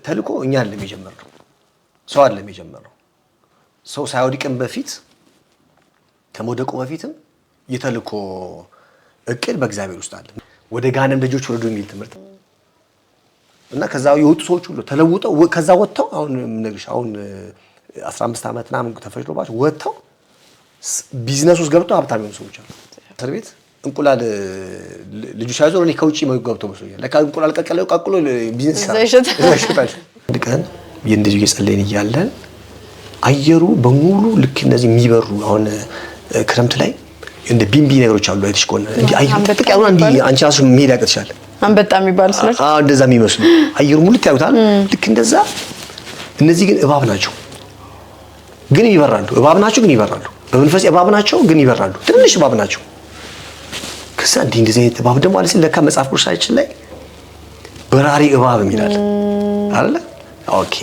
ተልኮ እኛ አይደለም የጀመርነው ሰው አይደለም የጀመረው ሰው ሳይወድቅም በፊት ከመውደቁ በፊትም የተልኮ እቅድ በእግዚአብሔር ውስጥ አለ ወደ ጋነም ልጆች ወረዱ የሚል ትምህርት እና ከዛው የወጡ ሰዎች ሁሉ ተለውጠው ከዛ ወጥተው አሁን ነገርሽ አሁን 15 አመት ምናምን ተፈጅቶባቸው ወጥተው ቢዝነስ ውስጥ ገብተው ሀብታም የሆኑ ሰዎች አሉ እስር ቤት እንቁላል ልጁ ሳይዞር እኔ ከውጪ ገብተው መስሎኛል ለካ እንቁላል ቀቅሎ ቢዝነስ ይሰራል ቀን እንደዚህ እየጸለይን እያለን አየሩ በሙሉ ልክ እንደዚህ የሚበሩ አሁን ክረምት ላይ እንደ ቢምቢ ነገሮች አሉ አይተሽ ቆነ እንዴ አየሩ ጥቅጥቅ ያውና እንዴ አንቺ ራሱ ሜዳ ያቀጥሻል አንበጣ የሚባል ስለሽ እንደዛ የሚመስሉ አየሩ ሙሉ ታዩታል ልክ እንደዛ እነዚህ ግን እባብ ናቸው ግን ይበራሉ እባብ ናቸው ግን ይበራሉ በመንፈስ እባብ ናቸው ግን ይበራሉ ትንሽ እባብ ናቸው ከዛ እንደዚህ እባብ ደግሞ አለስ ለካ መጽሐፍ ቅዱሳችን ላይ በራሪ እባብ ይላል አይደል ኦኬ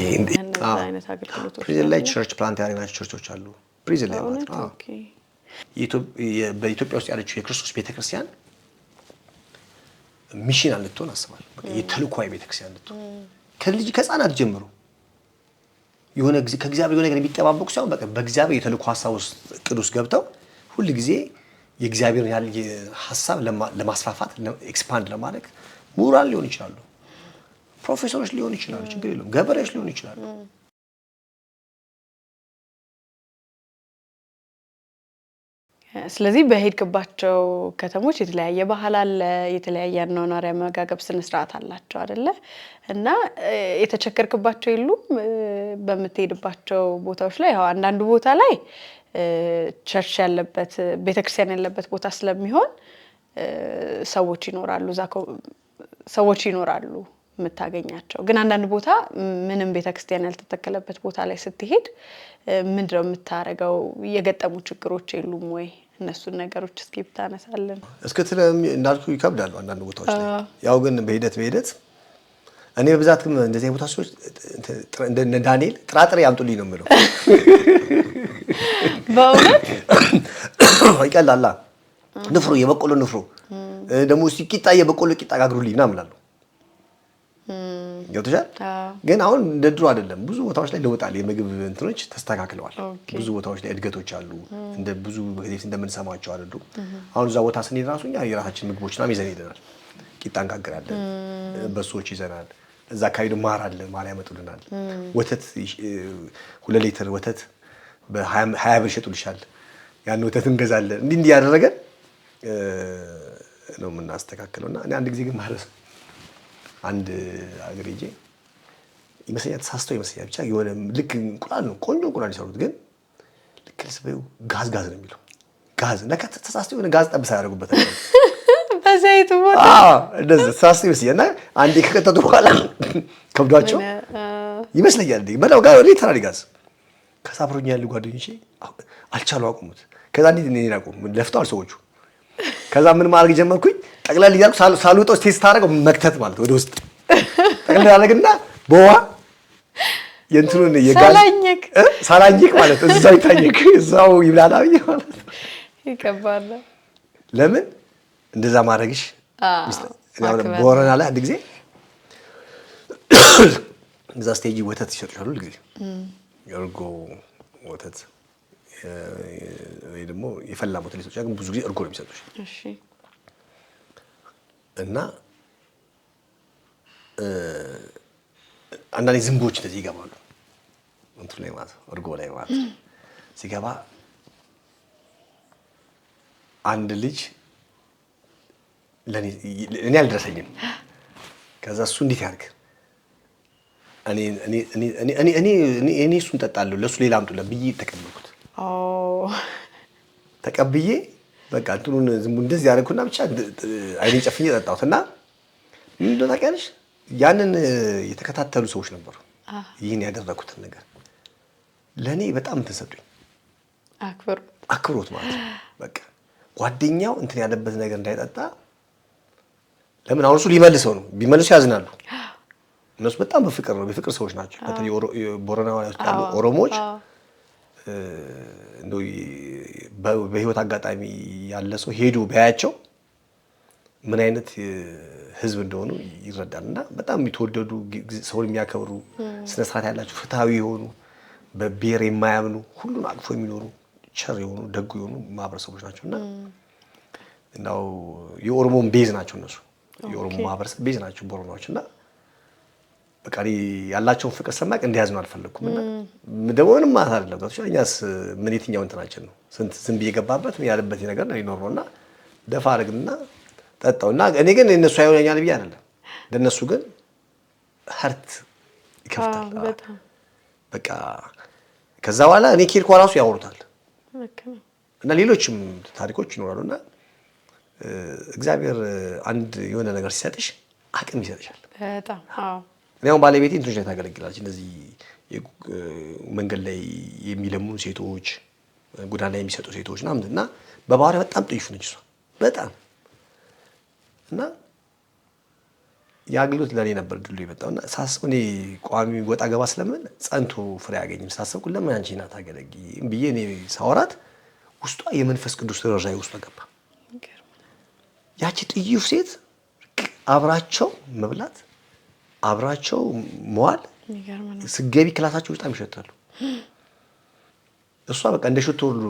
አይነት አገልግሎቶች ፕሪዝን ላይ ቸርች ፕላንት ያደረጋቸው ቸርቾች አሉ ፕሪዝን ላይ ማለት ነው ኦኬ በኢትዮጵያ ውስጥ ያለችው የክርስቶስ ቤተክርስቲያን ሚሽን አልተሆነ አስባለሁ የተልኳይ ቤተክርስቲያን አልተሆነ ከልጅ ከጻናት ጀምሮ የሆነ ጊዜ ከእግዚአብሔር የሆነ ነገር የሚጠባበቁ ሳይሆን በቃ በእግዚአብሔር የተልኮ ሐሳብ ውስጥ ቅዱስ ገብተው ሁሉ ጊዜ የእግዚአብሔርን ያለ ሐሳብ ለማስፋፋት ኤክስፓንድ ለማድረግ ሙራል ሊሆን ይችላል ፕሮፌሰሮች ሊሆን ይችላል ችግር የለውም ገበሬዎች ሊሆን ይችላል ስለዚህ በሄድክባቸው ከተሞች የተለያየ ባህል አለ የተለያየ አኗኗሪያ መጋገብ ስነ ስርዓት አላቸው አይደለ እና የተቸከርክባቸው የሉም በመትሄድባቸው ቦታዎች ላይ ያው አንዳንዱ ቦታ ላይ ቸርች ያለበት ቤተክርስቲያን ያለበት ቦታ ስለሚሆን ሰዎች ይኖራሉ የምታገኛቸው ግን አንዳንድ ቦታ ምንም ቤተክርስቲያን ያልተተከለበት ቦታ ላይ ስትሄድ ምንድነው የምታረጋው የገጠሙ ችግሮች የሉም ወይ እነሱን ነገሮች እስኪ ብታነሳለን እስከተለም እንዳልኩ ይከብዳሉ አንዳንድ ቦታዎች ላይ ያው ግን በሂደት እኔ በብዛት እንደዚህ ቦታ ሰዎች እንደ ዳንኤል ጥራጥሬ ያምጡልኝ ነው የምለው በእውነት ይቀላል ንፍሮ የበቆሎ ንፍሮ ደግሞ ቂጣ የበቆሎ ቂጣ ጋግሩልኝ ምናምን እላለሁ ያውተሻል ግን አሁን እንደድሮ አይደለም ብዙ ቦታዎች ላይ ለውጣል የምግብ እንትኖች ተስተካክለዋል ብዙ ቦታዎች ላይ እድገቶች አሉ እንደ ብዙ በጊዜ እንደምንሰማቸው አይደሉ አሁን እዛ ቦታ ስንሄድ ራሱኛ የራሳችን ምግቦችና ይዘን ሄደናል ቂጣ እንጋግራለን በሶች ይዘናል እዛ ካይዱ ማር አለ ማር ያመጡልናል ወተት 2 ሊትር ወተት በ20 ብር ይሸጡልሻል ያን ወተት እንገዛለን እንዲህ ያደረገን ነው የምናስተካክለውና እኔ አንድ ጊዜ ግን ማለት አንድ አገሬጄ ይመስለኛል ተሳስቶ ይመስለኛል ብቻ የሆነ ልክ እንቁላል ነው ቆንጆ እንቁላል ይሰሩት ግን ልክ ለስበው ጋዝ ነው የሚለው ጋዝ ለካ ተሳስቶ የሆነ ጋዝ ጠብሳ ያደርጉበታል በዘይቱ ቦታ እንደዛ ተሳስቶ ይመስለኛልና አንዴ ከከተቱ በኋላ ከብዷቸው ይመስለኛል እንዴ በላው ጋር ሊተራሊ ጋዝ ከሳብሮኛ ያሉ ጓደኞቼ አልቻሉ አቁሙት ከዛ እንዴት እኔ ናቁ ለፍተዋል ሰዎቹ ከዛ ምን ማድረግ ጀመርኩኝ ጠቅላላ ይያልኩ ሳልውጦ ቴስት አደረገው መክተት ማለት ወደ ውስጥ ጠቅላላ አደረግና በዋ የእንትኑን የጋዝ ሳላኝክ ማለት እዛው ይታኝክ እዛው ይብላላኝ ማለት ይከባለ ለምን እንደዛ ማድረግሽ ቦረና ላይ አንድ ጊዜ እዛ ስቴጂ ወተት ይሰጡሻሉ ልጅ የእርጎ ወተት ወይ ደግሞ የፈላ ወተት ሊሰጡሽ ግን ብዙ ጊዜ እርጎ ነው የሚሰጡሽ እሺ እና አንዳንዴ ዝንቦች እንደዚህ ይገባሉ እንትን ላይ ማለት እርጎ ላይ ማለት ሲገባ አንድ ልጅ ለኔ አልደረሰኝም ከዛ እሱ እንዴት ያርግ እኔ እሱን ጠጣለሁ ለሱ ሌላ አምጡልኝ ብዬ ተቀበልኩት ተቀብዬ በቃ እንትኑን ዝም እንደዚህ ያደረኩና ብቻ አይኔን ጨፍኜ ጠጣሁትና ምን እንደሆነ ታውቂያለሽ ያንን የተከታተሉ ሰዎች ነበሩ ይሄን ያደረኩትን ነገር ለኔ በጣም ተሰጡኝ አክብሮት ማለት በቃ ጓደኛው እንትን ያለበት ነገር እንዳይጠጣ ለምን አሁን እሱ ሊመልሰው ነው ቢመልሱ ያዝናሉ እነሱ በጣም በፍቅር ነው በፍቅር ሰዎች ናቸው በተለይ ቦረና ውስጥ ያሉ ኦሮሞዎች እንደው በህይወት አጋጣሚ ያለ ሰው ሄዱ ባያቸው ምን አይነት ህዝብ እንደሆኑ ይረዳል። እና በጣም የሚተወደዱ ሰውን የሚያከብሩ ስነ ስርዓት ያላቸው ፍትሃዊ የሆኑ በብሔር የማያምኑ ሁሉን አቅፎ የሚኖሩ ቸር የሆኑ ደጉ የሆኑ ማህበረሰቦች ናቸው። እና እንዳው የኦሮሞን ቤዝ ናቸው እነሱ የኦሮሞ ማህበረሰብ ቤዝ ናቸው ቦረናዎች። እና በቃ ያላቸውን ፍቅር ሰማቅ እንዲያዝ ነው አልፈለኩም። እና ደግሞ ምንም ማለት አይደለም ገብቶሻል። እኛስ ምን የትኛው እንትናችን ነው ስንት ዝም ብዬ የገባበት ምን ያለበት ነገር ነው ይኖር ነውና ደፋ አድርግና ጠጣው። እና እኔ ግን እነሱ አይሆነኛል ብዬ አይደለም ለነሱ ግን ሀርት ይከፍታል በቃ። ከዛ በኋላ እኔ ኬርኳ ራሱ ያወሩታል እና ሌሎችም ታሪኮች ይኖራሉ። እና እግዚአብሔር አንድ የሆነ ነገር ሲሰጥሽ አቅም ይሰጥሻል በጣም። አዎ እኔ አሁን ባለቤቴ እንትኖች ላይ ታገለግላለች። እነዚህ መንገድ ላይ የሚለምኑ ሴቶች፣ ጎዳና ላይ የሚሰጡ ሴቶች ምናምን እና በባህሪያ በጣም ጥይፍ ነች እሷ በጣም። እና የአገልግሎት ለእኔ ነበር ድሉ የመጣው። እና ሳስብ እኔ ቋሚ ወጣ ገባ ስለምን ጸንቶ ፍሬ አያገኝም ሳስብኩ ለምን አንቺ ናት አገለጊ ብዬ እኔ ሳወራት ውስጧ የመንፈስ ቅዱስ ርኅራኄ ውስጧ ገባ። ያቺ ጥይፍ ሴት አብራቸው መብላት አብራቸው መዋል ስገቢ ክላሳቸው በጣም ይሸታሉ። እሷ በቃ እንደ ሽቶ ሁሉ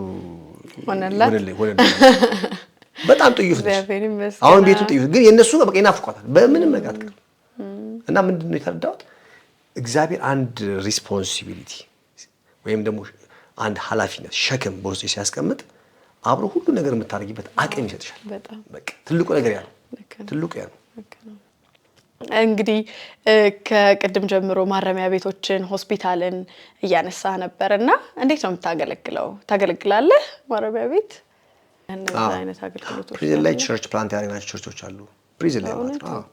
ሆነላት። በጣም ጥዩፍ ነች። አሁን ቤቱ ጥዩፍ ግን የነሱ በቃ ይናፍቋታል በምንም ነገር አትቀር። እና ምንድነው የተረዳሁት እግዚአብሔር አንድ ሪስፖንሲቢሊቲ ወይም ደግሞ አንድ ኃላፊነት ሸክም በውስጥ ሲያስቀምጥ አብሮ ሁሉ ነገር የምታደርጊበት አቅም ይሰጥሻል። በቃ ትልቁ ነገር ያ ነው። ትልቁ ያ ነው። እንግዲህ ከቅድም ጀምሮ ማረሚያ ቤቶችን ሆስፒታልን እያነሳ ነበር እና እንዴት ነው የምታገለግለው? ታገለግላለህ ማረሚያ ቤት? እነዚህ አይነት አገልግሎቶች ፕሪዝን ላይ ቸርች ፕላንት ያደረግናቸው ቸርቾች አሉ። ፕሪዝን ላይ ማለት ነው።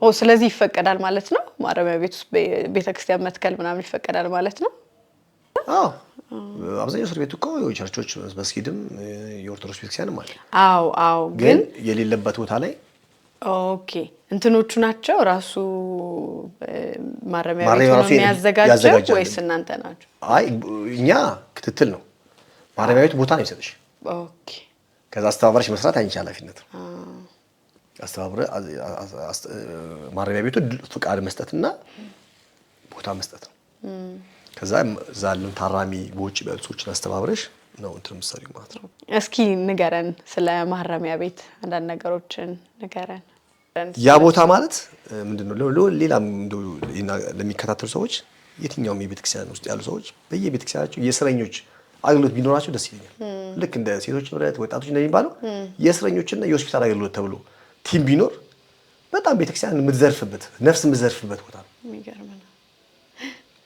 ኦ ስለዚህ ይፈቀዳል ማለት ነው። ማረሚያ ቤት ውስጥ ቤተክርስቲያን መትከል ምናምን ይፈቀዳል ማለት ነው። አዎ አብዛኛው እስር ቤት እኮ ቸርቾች መስጊድም የኦርቶዶክስ ቤተክርስቲያንም አለ። አዎ ግን የሌለበት ቦታ ላይ ኦኬ እንትኖቹ ናቸው ራሱ ማረሚያ ቤት ነው የሚያዘጋጀው ወይስ እናንተ ናችሁ? አይ እኛ ክትትል ነው። ማረሚያ ቤቱ ቦታ ነው የሚሰጥሽ። ኦኬ ከዛ አስተባባሪሽ መስራት አንቺ ኃላፊነት ነው። አስተባባሪ ማረሚያ ቤቱ ፍቃድ መስጠትና ቦታ መስጠት ነው። ከዛ ዛልን ታራሚ በውጭ በልሶችን አስተባባሪሽ ነው እንትን ምሳሌው ማለት ነው። እስኪ ንገረን ስለ ማረሚያ ቤት አንዳንድ ነገሮችን ንገረን። ያ ቦታ ማለት ምንድነው? ሌላም እንደው ለሚከታተሉ ሰዎች የትኛውም የቤተክርስቲያን ውስጥ ያሉ ሰዎች በየቤተክርስቲያናቸው የእስረኞች አገልግሎት ቢኖራቸው ደስ ይለኛል። ልክ እንደ ሴቶች ህብረት ወጣቶች እንደሚባለው የእስረኞችና የሆስፒታል አገልግሎት ተብሎ ቲም ቢኖር በጣም ቤተክርስቲያን የምትዘርፍበት ነፍስ የምትዘርፍበት ቦታ ነው። የሚገርም ነው።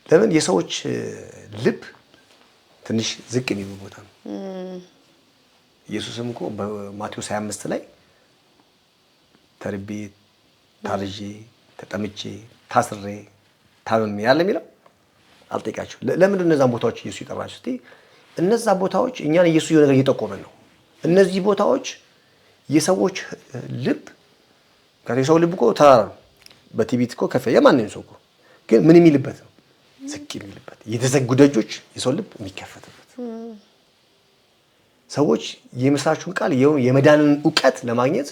ለምን የሰዎች ልብ ትንሽ ዝቅ የሚል ቦታ ነው። ኢየሱስም እኮ በማቴዎስ 25 ላይ ተርቤ ታርዤ ተጠምቼ ታስሬ ታምሜ ያለ የሚለው አልጠይቃቸው። ለምንድን ነው እነዛን ቦታዎች ኢየሱስ ይጠራቸው? እስቲ እነዛ ቦታዎች እኛን ኢየሱስ የሆነ ነገር እየጠቆመን ነው። እነዚህ ቦታዎች የሰዎች ልብ ከሰው ልብ እኮ ተራራ ነው። በቲቪት እኮ ከፍ የማንኛውም ሰው እኮ ግን ምን የሚልበት ነው? ዝቅ የሚልበት የተዘጉ ደጆች የሰው ልብ የሚከፈትበት ሰዎች የምስራቹን ቃል የመዳንን ዕውቀት ለማግኘት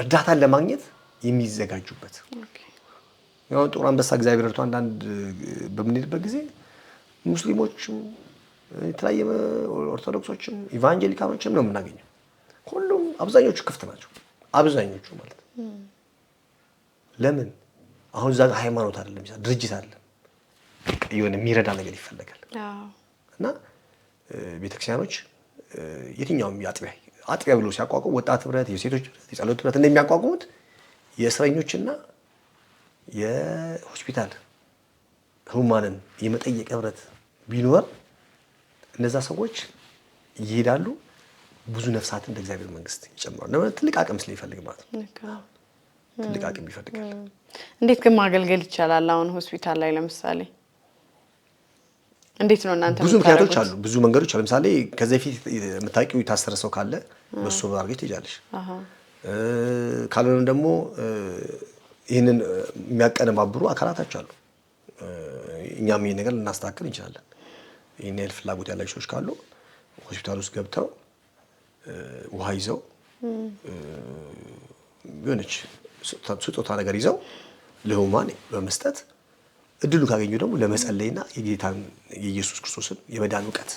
እርዳታን ለማግኘት የሚዘጋጁበት ያው ጥሩ አንበሳ እግዚአብሔር እርቶ አንዳንድ በምንሄድበት ጊዜ ሙስሊሞችም የተለያየ ኦርቶዶክሶችም ኢቫንጀሊካኖችም ነው የምናገኘው። ሁሉም አብዛኞቹ ክፍት ናቸው። አብዛኞቹ ማለት ለምን አሁን እዛ ጋር ሃይማኖት አይደለም ድርጅት አይደለም የሆነ የሚረዳ ነገር ይፈልጋል። እና ቤተክርስቲያኖች የትኛውም አጥቢያ ብሎ ሲያቋቁሙ ወጣት ህብረት፣ የሴቶች ህብረት፣ የጸሎት ህብረት እንደሚያቋቁሙት የእስረኞችና የሆስፒታል ህሙማንን የመጠየቅ ህብረት ቢኖር እነዛ ሰዎች ይሄዳሉ። ብዙ ነፍሳትን እንደ እግዚአብሔር መንግስት ይጨምራሉ። ለምን ትልቅ አቅም ስለሚፈልግ ማለት ነው። ትልቅ አቅም ይፈልጋል። እንዴት ግን ማገልገል ይቻላል? አሁን ሆስፒታል ላይ ለምሳሌ እንዴት ነው እናንተ? ብዙ ምክንያቶች አሉ፣ ብዙ መንገዶች አሉ። ለምሳሌ ከዚህ በፊት የምታውቂው የታሰረ ሰው ካለ በሱ አድርገሽ ትሄጃለሽ። ካልሆነም ደግሞ ይህንን የሚያቀነባብሩ አካላቶች አሉ። እኛም ይሄን ነገር ልናስተካክል እንችላለን። ይሄን ያህል ፍላጎት ያላቸው ሰዎች ካሉ ሆስፒታል ውስጥ ገብተው ውሃ ይዘው የሆነች ስጦታ ነገር ይዘው ለህሙማን በመስጠት እድሉ ካገኙ ደግሞ ለመጸለይና የጌታን የኢየሱስ ክርስቶስን የመዳን እውቀት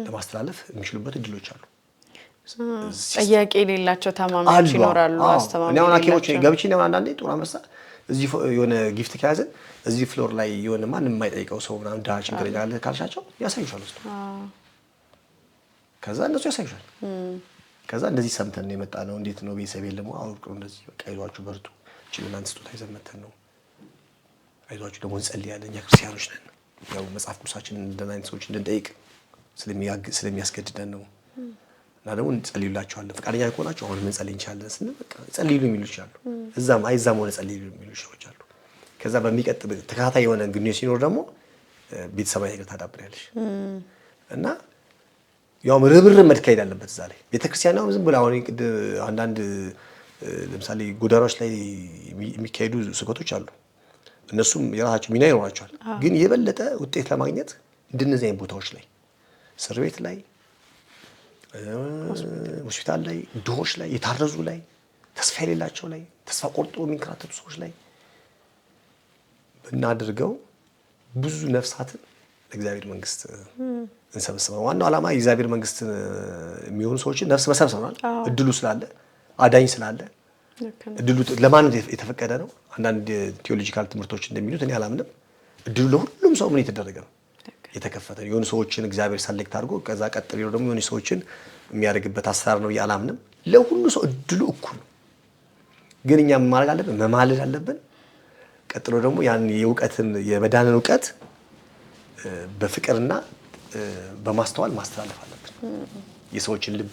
ለማስተላለፍ የሚችሉበት እድሎች አሉ። ጥያቄ የሌላቸው ታማሚዎች ይኖራሉ። እኔ አሁን ሐኪሞች ገብቼ ነው አንዳንዴ ጦር አንበሳ እዚህ የሆነ ጊፍት ከያዘን እዚህ ፍሎር ላይ የሆነ ማንም የማይጠይቀው ሰው ምናምን ድሃ ችግረኛ አለ ካልሻቸው ያሳዩሻል ውስጥ ከዛ እነሱ ያሳዩሻል። ከዛ እንደዚህ ሰምተን ነው የመጣ ነው እንዴት ነው ቤተሰብ የለም አውርቁ እንደዚህ በቃ አይዟችሁ በርቱ እቺን አንስቶ ታይዘመተን ነው አይዟችሁ ደግሞ እንጸልያለን እኛ ክርስቲያኖች ነን ያው መጽሐፍ ቅዱሳችን እንደናይን ሰዎች እንድንጠይቅ ስለሚያስገድደን ነው እና ደግሞ እንጸልዩላችኋለን ፈቃደኛ ከሆናችሁ አሁን ምን ጸልይ እንችላለን ስንል በቃ ጸልዩ የሚሉ ይችላሉ። እዛም አይዛም ሆነ ጸልዩ የሚሉ ሰዎች አሉ። ከዛ በሚቀጥል ተከታታይ የሆነ ግንኙነት ሲኖር ደግሞ ቤተሰባዊ ነገር ታዳብሪያለሽ እና ያው ርብርብ መካሄድ አለበት እዛ ላይ ቤተክርስቲያን ነው ዝም ብላ አሁን አንዳንድ ለምሳሌ ጎዳናዎች ላይ የሚካሄዱ ስብከቶች አሉ። እነሱም የራሳቸው ሚና ይኖራቸዋል። ግን የበለጠ ውጤት ለማግኘት እንደነዚህ አይነት ቦታዎች ላይ እስር ቤት ላይ ሆስፒታል ላይ ድሆች ላይ የታረዙ ላይ ተስፋ የሌላቸው ላይ ተስፋ ቆርጦ የሚንከራተቱ ሰዎች ላይ ብናደርገው ብዙ ነፍሳትን ለእግዚአብሔር መንግስት እንሰበስባለን። ዋናው ዓላማ የእግዚአብሔር መንግስት የሚሆኑ ሰዎችን ነፍስ መሰብሰብ ነው። እድሉ ስላለ አዳኝ ስላለ እድሉ ለማን የተፈቀደ ነው? አንዳንድ ቴዎሎጂካል ትምህርቶች እንደሚሉት እኔ አላምንም። እድሉ ለሁሉም ሰው ምን የተደረገ ነው የተከፈተ የሆኑ ሰዎችን እግዚአብሔር ሰሌክት አድርጎ ከዛ ቀጥሎ ደግሞ የሆኑ ሰዎችን የሚያደርግበት አሰራር ነው ያላምንም። ለሁሉ ሰው እድሉ እኩል ነው። ግን እኛ ማድረግ አለብን መማለድ አለብን። ቀጥሎ ደግሞ ያን የእውቀትን የመዳንን እውቀት በፍቅርና በማስተዋል ማስተላለፍ አለብን። የሰዎችን ልብ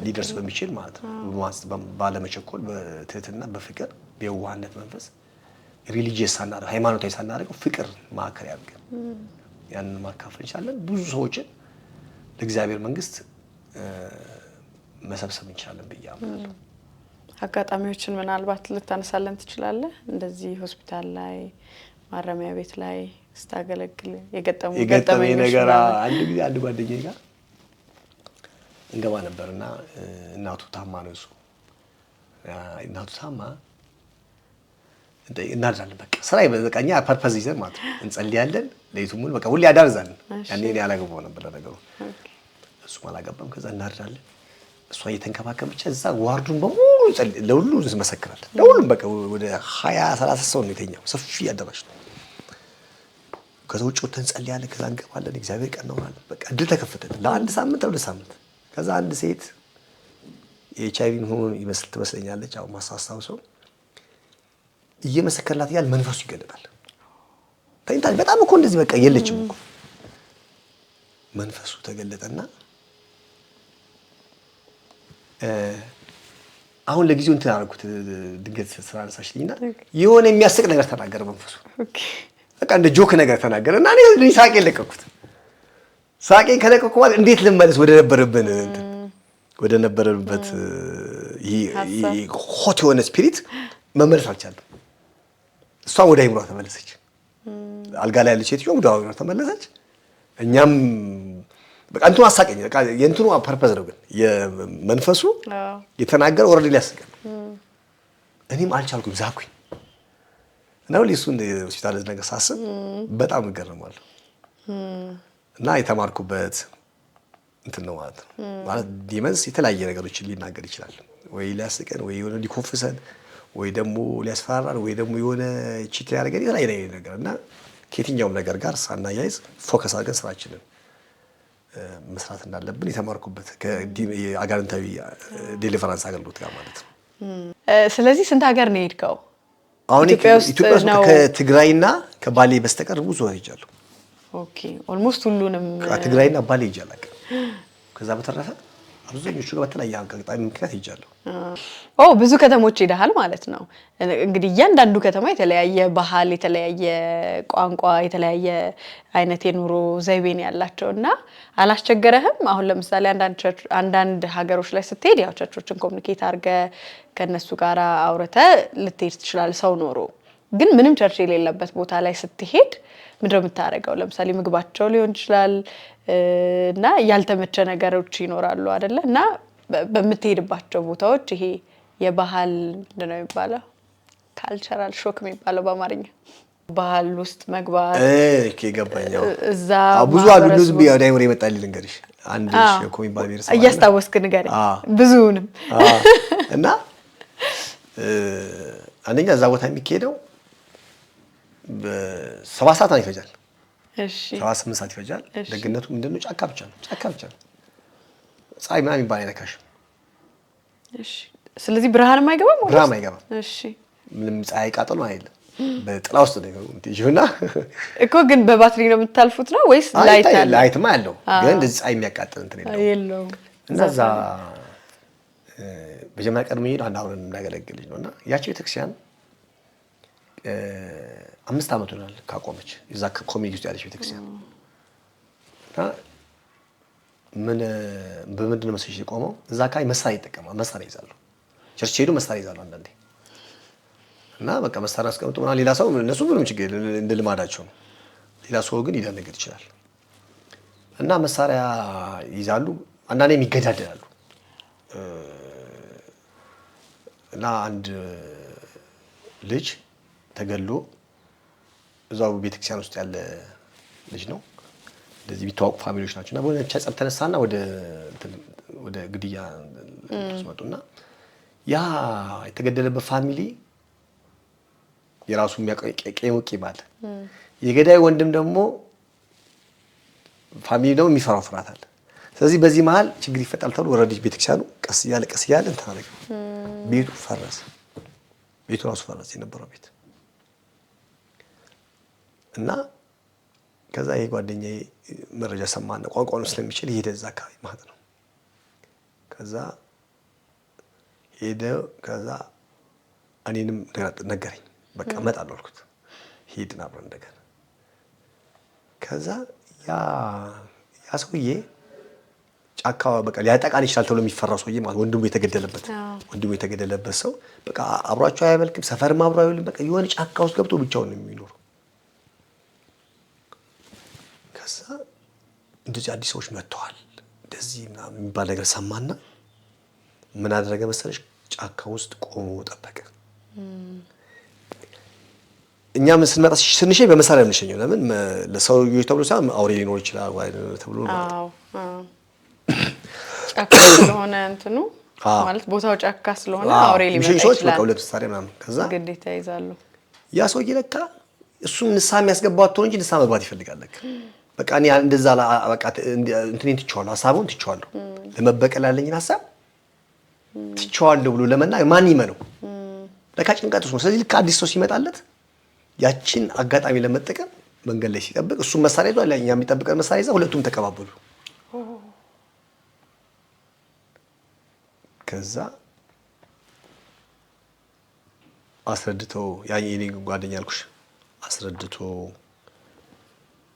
ሊደርስ በሚችል ማለት ነው ባለመቸኮል በትህትና በፍቅር በየዋህነት መንፈስ ሪሊጂየስ ሳናደርግ ሃይማኖታዊ ሳናደርገው ፍቅር ማዕከል ያድርገን ያንን ማካፈል እንችላለን። ብዙ ሰዎችን ለእግዚአብሔር መንግስት መሰብሰብ እንችላለን ብዬ አምናለሁ። አጋጣሚዎችን ምናልባት ልታነሳለን ትችላለህ? እንደዚህ ሆስፒታል ላይ ማረሚያ ቤት ላይ ስታገለግል የገጠመኝ ነገር አንድ ጊዜ አንድ ጓደኛዬ ጋር እንገባ ነበርና እናቱ ታማ ነው እሱ እናቱ ታማ እናድራለን በቃ ስራዬ በቃ እኛ ፐርፐዝ ይዘን ማለት ነው እንጸልያለን ለይቱም ሙሉ በቃ ሁሌ ያዳርዛለን። ያኔ እኔ አላገባው ነበር ነገሩ እሱም አላገባም። ከዛ እናድራለን እሷ እየተንከባከበች እዛ ዋርዱን በሙሉ ለሁሉ እንመሰክራለን። ለሁሉም በቃ ወደ 20-30 ሰው ነው የተኛው ሰፊ አዳራሽ ነው። ከዛ ውጭ ወጥተን እንጸልያለን። ከዛ እንገባለን እግዚአብሔር ቀን ነው ማለት በቃ እድል ተከፈተልን ለአንድ ሳምንት ለሁለት ሳምንት። ከዛ አንድ ሴት የኤችአይቪ ሆኖ ይመስል ትመስለኛለች አሁን ማሳሳው እየመሰከረላት ያል መንፈሱ ይገለጣል። ታይታል በጣም እኮ እንደዚህ በቃ የለችም እኮ መንፈሱ ተገለጠና አሁን ለጊዜው እንትን አደረኩት ድንገት ስራ አንሳሽልኝና የሆነ የሚያስቅ ነገር ተናገረ መንፈሱ። በቃ እንደ ጆክ ነገር ተናገረና እኔ ሳቄን ለቀኩት። ሳቄን ከለቀኩ በኋላ እንዴት ልመለስ ወደ ነበረበት ይሄ ሆት የሆነ ስፒሪት መመለስ አልቻለም። እሷም ወደ አይምሯ ተመለሰች። አልጋ ላይ ያለች ሴትዮ ወደ አይምሯ ተመለሰች። እኛም በቃ እንትኑ አሳቀኝ። በቃ የእንትኑ ፐርፐዝ ነው ግን የመንፈሱ የተናገረው ኦልሬዲ ሊያስቀኝ እኔም አልቻልኩም ዛኩኝ። እና ለሱን ሆስፒታል ነገር ሳስብ በጣም እገረማለሁ። እና የተማርኩበት እንትን ነው ማለት ነው። ማለት ዲመንስ የተለያየ ነገሮችን ሊናገር ይችላል። ወይ ሊያስቀን ወይ የሆነ ሊኮፍሰን ወይ ደግሞ ሊያስፈራራን ወይ ደግሞ የሆነ ቺት ሊያደርገን የተለያየ ነገር እና ከየትኛውም ነገር ጋር ሳናያይዝ ፎከስ አድርገን ስራችንን መስራት እንዳለብን የተማርኩበት ከአጋንንታዊ ዴሊቨራንስ አገልግሎት ጋር ማለት ነው። ስለዚህ ስንት ሀገር ነው የሄድከው? አሁን ኢትዮጵያ ውስጥ ከትግራይና ከባሌ በስተቀር ብዙ ሄጃለሁ። ኦኬ ኦልሞስት ሁሉንም ከትግራይና ባሌ ሄጃለሁ። ከዛ በተረፈ አብዛኞቹ ጋር በተለያየ አጋጣሚ ምክንያት ሄጃለሁ። ብዙ ከተሞች ሄደሃል ማለት ነው። እንግዲህ እያንዳንዱ ከተማ የተለያየ ባህል፣ የተለያየ ቋንቋ፣ የተለያየ አይነት የኑሮ ዘይቤን ያላቸው እና አላስቸገረህም? አሁን ለምሳሌ አንዳንድ ሀገሮች ላይ ስትሄድ ያው ቸርቾችን ኮሚኒኬት አድርገህ ከነሱ ጋር አውርተህ ልትሄድ ትችላለህ ሰው ኖሮ። ግን ምንም ቸርች የሌለበት ቦታ ላይ ስትሄድ ምንድነው የምታደርገው? ለምሳሌ ምግባቸው ሊሆን ይችላል እና ያልተመቸ ነገሮች ይኖራሉ አይደለ? እና በምትሄድባቸው ቦታዎች ይሄ የባህል ምንድን ነው የሚባለው ካልቸራል ሾክ የሚባለው በአማርኛ ባህል ውስጥ መግባት ይገባኛል። እዛ ብዙ አሉ ብዙ ዳይመር ይመጣልኝ ልንገርሽ አንድ ሾክ የሚባል ብሔረሰብ እያስታወስክ ንገረኝ ብዙውንም እና አንደኛ እዛ ቦታ የሚካሄደው በ7 ሰዓት ነው ይፈጃል። እሺ 7-8 ሰዓት ይፈጃል። ደግነቱ ምንድነው ጫካ ብቻ ነው ፀሐይ ምናምን የሚባል አይነካሽም። እሺ ስለዚህ ብርሃንም አይገባም ማለት ብርሃን አይገባም። እሺ ምንም ፀሐይ ቃጠሎ አይደለም በጥላ ውስጥ ነው እንዴ እኮ ግን በባትሪ ነው የምታልፉት ነው ወይስ ላይት አለ? ላይትማ አለው ግን እንደዚህ ፀሐይ የሚያቃጥል እንትን የለውም። እና እዛ በጀመራ ቀድሞ ይሄድ አንድ አሁን እናገለግል ነውና ያቺ ቤተክርስቲያን 5 ዓመት ሆኗል ካቆመች እዛ ኮሚኒቲ ውስጥ ያለች ቤተክርስቲያን እና በምንድን ነው መሰለሽ የቆመው እዛ አካባቢ መሳሪያ ይጠቀማል። መሳሪያ ይዛሉ ቸርች ሄዱ መሳሪያ ይዛሉ አንዳንዴ እና በቃ መሳሪያ አስቀምጡ ምናምን ሌላ ሰው እነሱ ምንም ችግር እንደ ልማዳቸው ነው። ሌላ ሰው ግን ሊደነግጥ ይችላል እና መሳሪያ ይዛሉ አንዳንዴም ይገዳደላሉ እና አንድ ልጅ ተገሎ እዛው ቤተክርስቲያን ውስጥ ያለ ልጅ ነው። እንደዚህ ቢተዋወቁ ፋሚሊዎች ናቸው እና በሆነ ብቻ ጸብ ተነሳና ወደ ግድያ መጡና ያ የተገደለበት ፋሚሊ የራሱ የሚያቀየውቅ ይባል የገዳይ ወንድም ደግሞ ፋሚሊ ደግሞ የሚፈራው ፍርሃት አለ። ስለዚህ በዚህ መሀል ችግር ይፈጣል ተብሎ ወረደ ቤተክርስቲያኑ ቀስ እያለ እንትን አደረገ። ቤቱ ፈረሰ። ቤቱ ራሱ ፈረሰ የነበረው ቤት እና ከዛ ይሄ ጓደኛዬ መረጃ ሰማና ቋንቋውን ስለሚችል ሄደ እዛ አካባቢ ማለት ነው። ከዛ ሄደ ከዛ እኔንም ነገረኝ። በቃ እመጣለሁ አልኩት። ሄድን አብረን እንደገና ከዛ ያ ሰውዬ ጫካ በቃ ሊያጠቃን ይችላል ተብሎ የሚፈራው ሰውዬ ማለት ወንድሙ የተገደለበት ሰው በቃ አብሯቸው አያበልክም፣ ሰፈርም አብሮ አይውልም። በቃ የሆነ ጫካ ውስጥ ገብቶ ብቻውን ነው የሚኖረው። ከዛ እንደዚህ አዲስ ሰዎች መጥተዋል እንደዚህ ምናምን የሚባል ነገር ሰማና ምን አደረገ መሰለሽ? ጫካ ውስጥ ቆሞ ጠበቀ። እኛም ስንመጣ ስንሸኝ በመሳሪያ ነው የምንሸኘው። ለምን ለሰውዬው ተብሎ ሳይሆን አውሬ ሊኖር ይችላል ወይ ተብሎ ጫካ ስለሆነ እንትኑ ማለት ቦታው ጫካ ስለሆነ አውሬ ሊመጣ ይችላል። በቃ ሁለት መሳሪያ ምናምን ከዛ ግዴታ ይዛሉ። ያ ሰውዬ ለካ እሱም ንስሐ የሚያስገባው አጥቶ እንጂ ንስሐ መግባት ይፈልጋል። በቃ እኔ እንደዛ በቃ እንትኔን ትቼዋለሁ፣ ሀሳቡን ትቼዋለሁ፣ ለመበቀል ያለኝን ሀሳብ ትቼዋለሁ ብሎ ለመናገር ማን ይመነው? ለካ ጭንቀት ውስጥ ነው። ስለዚህ ልክ አዲስ ሰው ሲመጣለት ያችን አጋጣሚ ለመጠቀም መንገድ ላይ ሲጠብቅ እሱም መሳሪያ ይዟል፣ እኛ የሚጠብቀን መሳሪያ ይዘው ሁለቱም ተቀባበሉ። ከዛ አስረድተው የኔ ጓደኛ አልኩሽ አስረድቶ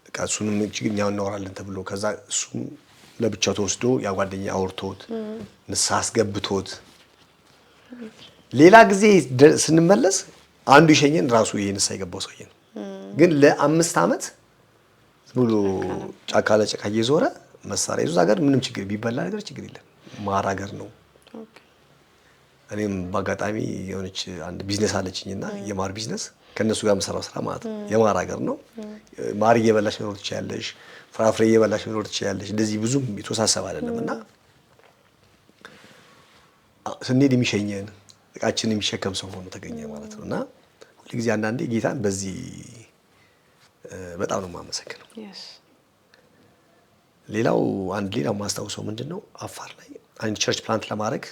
በቃ እሱንም እኛው እናወራለን ተብሎ ከዛ እሱም ለብቻው ተወስዶ ያ ጓደኛ አውርቶት ንስሐ አስገብቶት ሌላ ጊዜ ስንመለስ አንዱ ይሸኘን ራሱ ይሄ ንስሐ የገባው ሰውዬ ነው። ግን ለ5 ዓመት ብሎ ጫካ ለጫካ እየዞረ መሳሪያ ይዞ ሀገር ምንም ችግር ቢበላ ነገር ችግር የለም። ማር ሀገር ነው። እኔም በአጋጣሚ የሆነች አንድ ቢዝነስ አለችኝና የማር ቢዝነስ ከነሱ ጋር የምሰራው ስራ ማለት ነው። የማር ሀገር ነው። ማር እየበላሽ መኖር ትችያለሽ፣ ፍራፍሬ እየበላሽ መኖር ትችያለሽ። እንደዚህ ብዙም የተወሳሰበ አይደለምና ስንሄድ የሚሸኘን እቃችንን የሚሸከም ሰው ሆኖ ተገኘ ማለት ነውና ሁልጊዜ አንዳንዴ ጌታን በዚህ በጣም ነው የማመሰግነው። ሌላው ማስታወሰው ምንድነው አፋር ላይ አንድ ቸርች ፕላንት ለማድረግ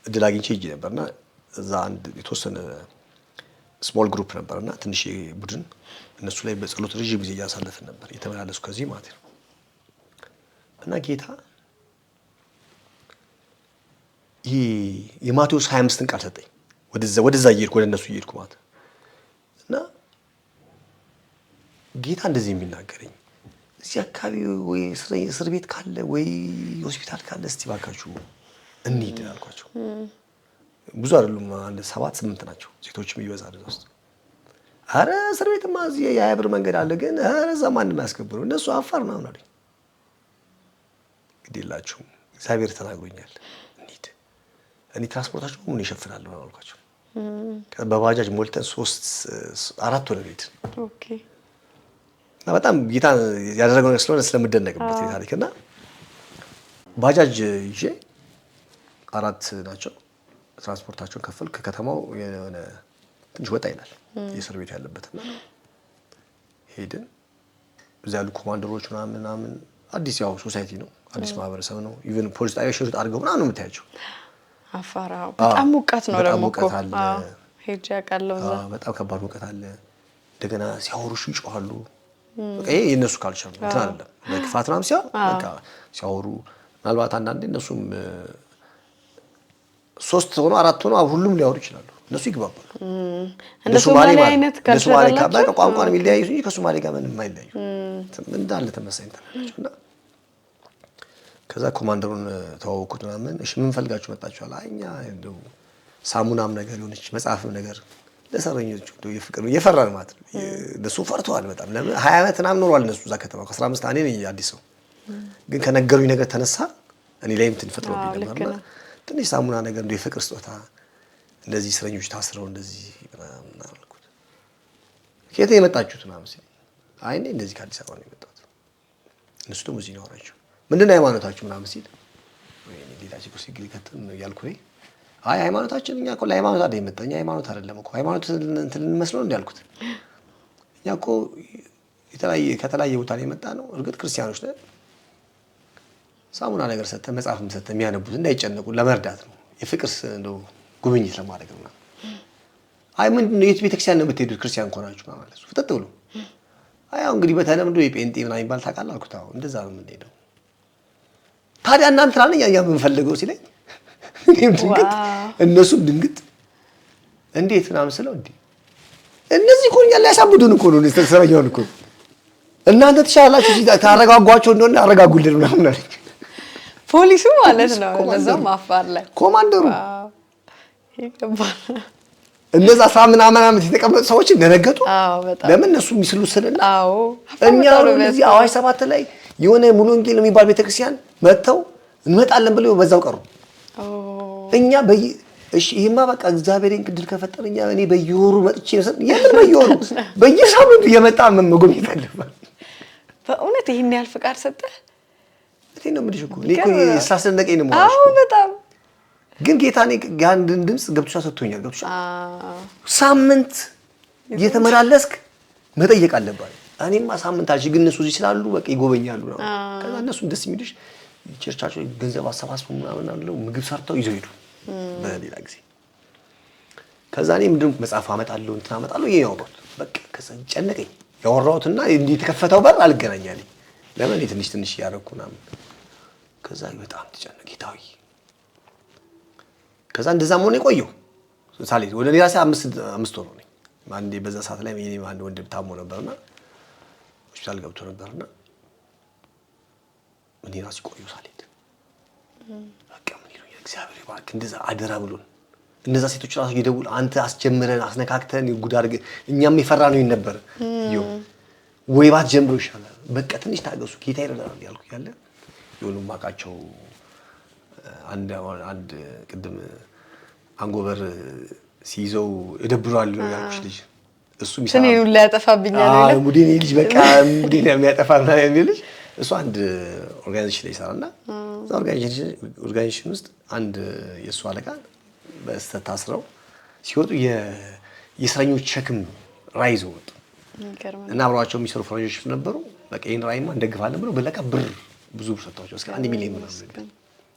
እድል አግኝቼ ሄጄ ነበርና እዛ አንድ የተወሰነ ስሞል ግሩፕ ነበርና ትንሽ ቡድን እነሱ ላይ በጸሎት ረጅም ጊዜ እያሳለፍን ነበር የተመላለሱ ከዚህ ማለት ነው። እና ጌታ ይሄ የማቴዎስ 25ን ቃል ሰጠኝ። ወደዛ እየሄድኩ ወደ እነሱ እየሄድኩ ማለት እና ጌታ እንደዚህ የሚናገረኝ እዚህ አካባቢ ወይ እስር ቤት ካለ ወይ ሆስፒታል ካለ እስቲ ባካችሁ እንሂድ አልኳቸው። ብዙ አይደሉም፣ አንድ 7-8 ናቸው። ሴቶችም ይበዛሉ ውስጥ። አረ እስር ቤትማ እዚህ የ20 ብር መንገድ አለ፣ ግን አረ እዛ ማንም አያስከብሩ እነሱ አፋር ነው አሉኝ። ግዴላችሁም እግዚአብሔር ተናግሮኛል እንሂድ። እኔ ትራንስፖርታችሁ ምን ይሸፍናል ነው አልኳቸው። በባጃጅ ሞልተን 4 ሆነን ሄድን። ኦኬ። እና በጣም ጌታ ያደረገው ነገር ስለሆነ ስለምደነቅበት ታሪክ እና ባጃጅ ይዤ 4 ናቸው ትራንስፖርታቸውን ከፈል ከከተማው የሆነ ትንሽ ወጣ ይላል የእስር ቤት ያለበትና ሄድን። እዛ ያሉ ኮማንደሮች ምናምን አዲስ ያው ሶሳይቲ ነው፣ አዲስ ማህበረሰብ ነው። ኢቭን ፖሊስ ጣቢያ ሽርጥ አድርገው ምናምን ነው የምታያቸው። አፋራው በጣም ሙቀት ነው ደግሞ እኮ ሄጄ አውቃለሁ። እዛ በጣም ከባድ ሙቀት አለ። እንደገና ሲያወሩ ይጮሃሉ። በቃ ይሄ የነሱ ካልቸር ነው እንትን አይደለም። ለክፋት ምናምን በቃ ሲያወሩ ምናልባት አንዳንዴ እነሱም 3 ሆኖ 4 ሆኖ ሁሉም ሊያወሩ ይችላሉ። እነሱ ይግባባሉ። እንደ ሶማሌ አይነት ካልቸር አላቸው። በቃ ቋንቋ ነው የሚለያዩት እንጂ ከሶማሌ ጋር ምንም አይለያዩ። እንዳለ ተመሳሳይ እንትና ከዛ ኮማንደሩን ተዋወቁት ምናምን። እሺ ምን ፈልጋችሁ መጣችኋል? አይ እኛ እንደው ሳሙናም ነገር የሆነች መጽሐፍም ነገር ለሰረኞች እንደው የፍቅር የፈራን ማለት ነው። እነሱ ፈርተዋል በጣም። ለምን 20 ዓመት ምናምን ኖሯል እነሱ እዛ ከተማ። ከ15 እኔ ነኝ አዲስ ሰው፣ ግን ከነገሩኝ ነገር ተነሳ እኔ ላይም እንትን ፈጥሮብኝ ነበርና ትንሽ ሳሙና ነገር እንደው የፍቅር ስጦታ እንደዚህ እስረኞች ታስረው እንደዚህ ምናምን አልኩት። ከየት የመጣችሁት ምናምን ሲል አይ እኔ እንደዚህ ከአዲስ አበባ ነው የመጣሁት። እነሱ ደግሞ እዚህ ነው አወራቸው። ምንድን ነው ሃይማኖታችሁ ምናምን ሲል ወይኔ ሌላች እኮ ሲግል ከተን ነው ያልኩኝ። አይ ሃይማኖታችን እኛ እኮ ለሃይማኖት አይደል የመጣኛ ሃይማኖት አይደለም እኮ ሃይማኖት እንትን ልንመስለው እንዴ አልኩት። እኛ እኮ ከተለያየ ቦታ ነው የመጣ ነው። እርግጥ ክርስቲያኖች ነን። ሳሙና ነገር ሰጠን መጽሐፍም ሰጠን የሚያነቡት እንዳይጨነቁ ለመርዳት ነው። የፍቅር እንደው ጉብኝት ለማድረግ ነው። አይ ምንድን ነው የት ቤተክርስቲያን ነው የምትሄዱት ክርስቲያን ከሆናችሁ ማለት ነው ፍጠጥ ብሎ አይ አሁን እንግዲህ በተለምዶ የጴንጤ ምናምን ይባል ታውቃለህ አልኩት። አዎ እንደዛ ነው የምንሄደው። ታዲያ እናንተ ታዲያ እኛ የምንፈልገው ሲለኝ እኔም ድንግጥ እነሱም ድንግጥ እንዴት ምናምን ስለው እንዴ እነዚህ እኮ እኛን ሊያሳብዱን እኮ ነው ሰረኛውን እኮ እናንተ ትሻላችሁ ታረጋጓቸው እንደሆነ አረጋጉልን ምናምን አለኝ። ፖሊሱ ማለት ነው ለዛም አፋር ላይ ኮማንደሩ ይገባል። እነዛ 10 ምናምን ዓመት የተቀመጡ ሰዎች እንደነገጡ በጣም ለምን እነሱ የሚስሉ ስለና እኛ እዚህ አዋሽ 7 ላይ የሆነ ሙሉ ወንጌል የሚባል ቤተክርስቲያን መጥተው እንመጣለን ብለው በዛው ቀሩ። እኛ እሺ ይሄማ በቃ እግዚአብሔርን ቅድል ከፈጠረኛ እኔ በየወሩ መጥቼ የምን በየወሩ በየሳምንቱ የመጣ መጎብኘት አለበት። በእውነት ይሄን ያህል ፍቃድ ሰጠ? እቴ ነው የምልሽ እኮ እኔ እኮ ሳስደነቀኝ ነው ማለት ነው። በጣም ግን ጌታ እኔ ጋንድን ድምጽ ገብቶሻ ሰጥቶኛል። ገብቶሻ ሳምንት እየተመላለስክ መጠየቅ አለባት። እኔማ ሳምንት አልሽ ግን እነሱ እዚህ ስላሉ በቃ ይጎበኛሉ ነው። ከዛ እነሱ ደስ የሚልሽ ቸርቻቸው ገንዘብ አሰባስቡ ምናምን አለው ምግብ ሰርተው ይዘው ሄዱ በሌላ ጊዜ። ከዛ እኔ ምንድን መጽሐፍ አመጣለሁ እንትን አመጣለሁ ይሄ ነው በቃ። ከዛ ጨነቀኝ ያወራሁትና እንዲህ የተከፈተው በር አልገናኛለኝ። ለምን ትንሽ ያረኩ ምናምን። ከዛ በጣም ተጨነቀ ጌታዊ። ከዛ እንደዛም ሆነ የቆየው ሳሌ ወደ ሌላ ሰዓት 5 ወር ነኝ። አንዴ በዛ ሰዓት ላይ እኔ አንድ ወንድም ታሞ ነበርና ሆስፒታል ገብቶ ነበርና ምን ራስ ቆየው ሳሌት በቃ ምን ይሉኛል እግዚአብሔር ይባርክ እንደዛ አደራ ብሎን እነዛ ሴቶች ራሱ ይደውል አንተ አስጀምረን አስነካክተን ጉድ አድርገህ እኛም የፈራ ነው ነበር ይው ወይባት ጀምሮ ይሻላል በቃ ትንሽ ታገሱ ጌታ ይረዳናል ያልኩ ያለ የሆኑ ማቃቸው አንድ ቅድም አንጎበር ሲይዘው ይደብራል ያልኩሽ ልጅ እሱ ሚሳው እኔ ሁሉ ያጠፋብኛል አይደል ሙዲኔ ልጅ በቃ ሙዲኔ የሚያጠፋና የሚልሽ እሱ አንድ ኦርጋናይዜሽን ላይ ይሰራልና እዛ ኦርጋናይዜሽን ውስጥ አንድ የሱ አለቃ በስተት ታስረው ሲወጡ የእስረኞች ሸክም ራይዞ ወጡ እና አብረዋቸው የሚሰሩ ፈረንጆች ነበሩ። በቃ ይሄን ራይማ እንደግፋለን ብለው በለቃ ብር ብዙ ብር ሰጥቷቸው እስከ 1 ሚሊዮን ብር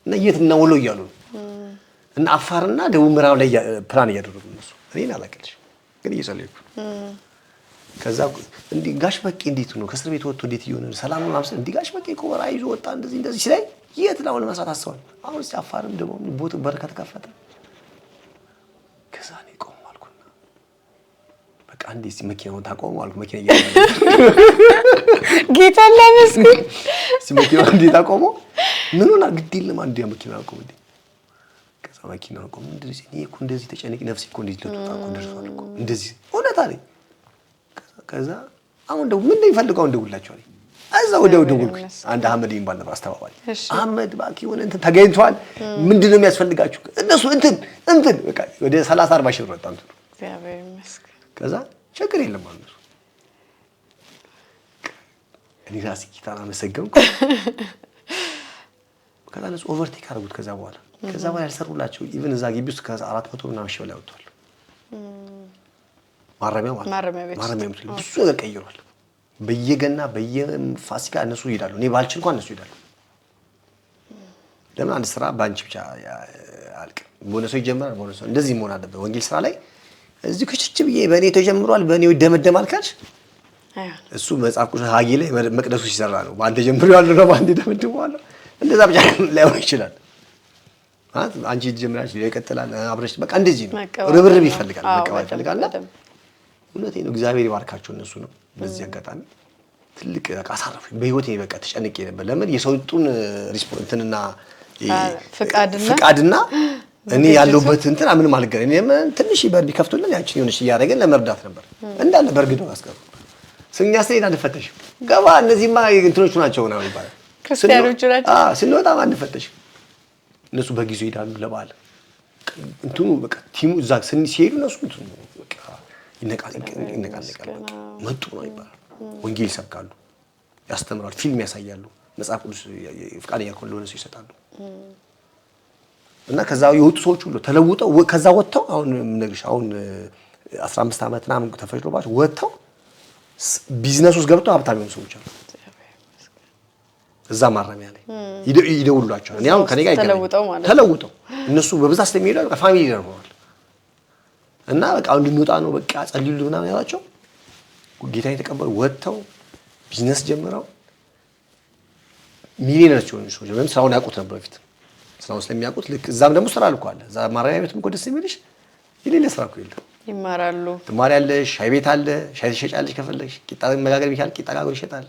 እና የት እና ወሎ እያሉ እና አፋርና ደቡብ ምዕራብ ላይ ፕላን እያደረጉ እነሱ እኔን አላቀልሽ ግን እየጸለይኩ ከዛ እንዲ ጋሽ በቂ እንዴት ነው ከእስር ቤት ወጥቶ እንዴት ይሆናል ሰላም ነው ማለት እንዲ ጋሽ በቂ ኮራ ይዞ ወጣ እንደዚህ ሲላይ የት ነው ለማሳት አስበዋል። አሁን ሲያፋርም ደግሞ ቦቱ በረከት ከፈተ። ከዛ ነው ቆም አልኩና በቃ እንዴ መኪናውን ታቆሙ አልኩ። መኪና እያለ ጌታ ለመስገን መኪናውን እንዴ ታቆሙ ምን ሆነ ግድ የለም አንዴ መኪና አቆሙ እንዴ ከዛ መኪናውን አቆሙ እንደዚህ እኔ እኮ እንደዚህ ተጨነቂ ነፍሴ እኮ እንደዚህ ልትወጣ እኮ ደርሷል እኮ እንደዚህ እውነት አለኝ። ከዛ አሁን ደው ምን እንደሚፈልገው እንደውላችሁ አለኝ። እዛ ወዲያው ደወልኩኝ። አንድ አህመድ የሚባል ነበር አስተባባሪ። አህመድ እባክህ የሆነ እንትን ተገኝቷል፣ ምንድን ነው የሚያስፈልጋችሁ? እነሱ እንትን በቃ ወደ 30-40 ሺህ ብር ወጣ እንትን። እግዚአብሔር ይመስገን። ከዛ ችግር የለም ማለት ነው። እኔ ራሴ ጌታን አመሰገንኩ። ከዛ እነሱ ኦቨርቴክ አደረጉት። ከዛ በኋላ ያልሰሩላቸው ኢቭን እዛ ግቢ ውስጥ ከ400 ምናምን ሺህ በላይ ወጥቷል። ማረሚያ ቤት ብዙ ነገር ቀይሯል። በየገና በየፋሲካ እነሱ ይሄዳሉ። እኔ ባልችል እንኳን እነሱ ይሄዳሉ። ለምን አንድ ስራ ባንቺ ብቻ አልቅ በሆነ ሰው ይጀምራል፣ በሆነ ሰው እንደዚህ መሆን አለበት። ወንጌል ስራ ላይ እዚህ ክችች ብዬ በእኔ ተጀምሯል በእኔ ይደመደማል ካልሽ እሱ መጽሐፍ ቅዱስ ሀጌ ላይ መቅደሱ ሲሰራ ነው። በአንተ ጀምሮ ያለው ነው በአንተ ደመድመዋለሁ። እንደዛ ብቻ ላይሆን ይችላል። አንቺ ጀምራሽ ይቀጥላል። አብረሽ በቃ እንደዚህ ነው። ርብርብ ይፈልጋል፣ መቀበል ይፈልጋል። እውነቴን ነው። እግዚአብሔር ይባርካቸው እነሱ ነው። በዚህ አጋጣሚ ትልቅ በቃ አሳረፈኝ። በህይወቴ በቃ ተጨንቄ ነበር። ለምን የሰውጡን ሪስፖንስና ፍቃድና እኔ ያለሁበት እንትን ምንም አልገናኝም። ትንሽ በር ቢከፍቱልን ያችን የሆነች እያደረገን ለመርዳት ነበር እንዳለ በርግደው አስቀሩ። ስኛ ስኔድ አንፈተሽም ገባ እነዚህማ እንትኖቹ ናቸው ነው ይባላል። ክርስቲያኖቹ ናቸው። ስንወጣ አንፈተሽም። እነሱ በጊዜው ይሄዳሉ ለበዓል እንትኑ በቃ ቲሙ እዛ ሲሄዱ እነሱ እንትኑ በቃ ይነቃነቃል። መጡ ነው ይባላል። ወንጌል ይሰብካሉ፣ ያስተምራሉ፣ ፊልም ያሳያሉ፣ መጽሐፍ ቅዱስ ፍቃደኛ ከሆነ ለሆነ ሰው ይሰጣሉ። እና ከዛ የወጡ ሰዎች ሁሉ ተለውጠው ከዛ ወጥተው አሁን ነገርሽ አሁን 15 ዓመት ምናምን ተፈጅቶባቸው ወጥተው ቢዝነስ ውስጥ ገብተው ሀብታም የሆኑ ሰዎች አሉ። እዛ ማረሚያ ላይ ይደውሉላቸዋል። እኔ አሁን ከኔ ጋር ተለውጠው እነሱ በብዛት ስለሚሄዱ በቃ ፋሚሊ ይደርመዋል። እና በቃ እንድንወጣ ነው በቃ ጸልዩልን ምናምን ያላቸው ጌታን የተቀበሉ ወጥተው ቢዝነስ ጀምረው ሚሊዮነሮች ሆኑ ሰዎች ወይም ስራውን ያውቁት ነበር በፊት ስራውን ስለሚያውቁት ልክ እዛም ደግሞ ስራ ልኳል። እዛ ማረሚያ ቤትም እኮ ደስ የሚልሽ የሌለ ስራ እኮ የለም። ይማራሉ። ትማሪያለሽ፣ ሻይ ቤት አለ፣ ሻይ ትሸጫለሽ። ከፈለግሽ ቂጣ መጋገር ቢቻል ቂጣ ጋግሮ ይሸጣል።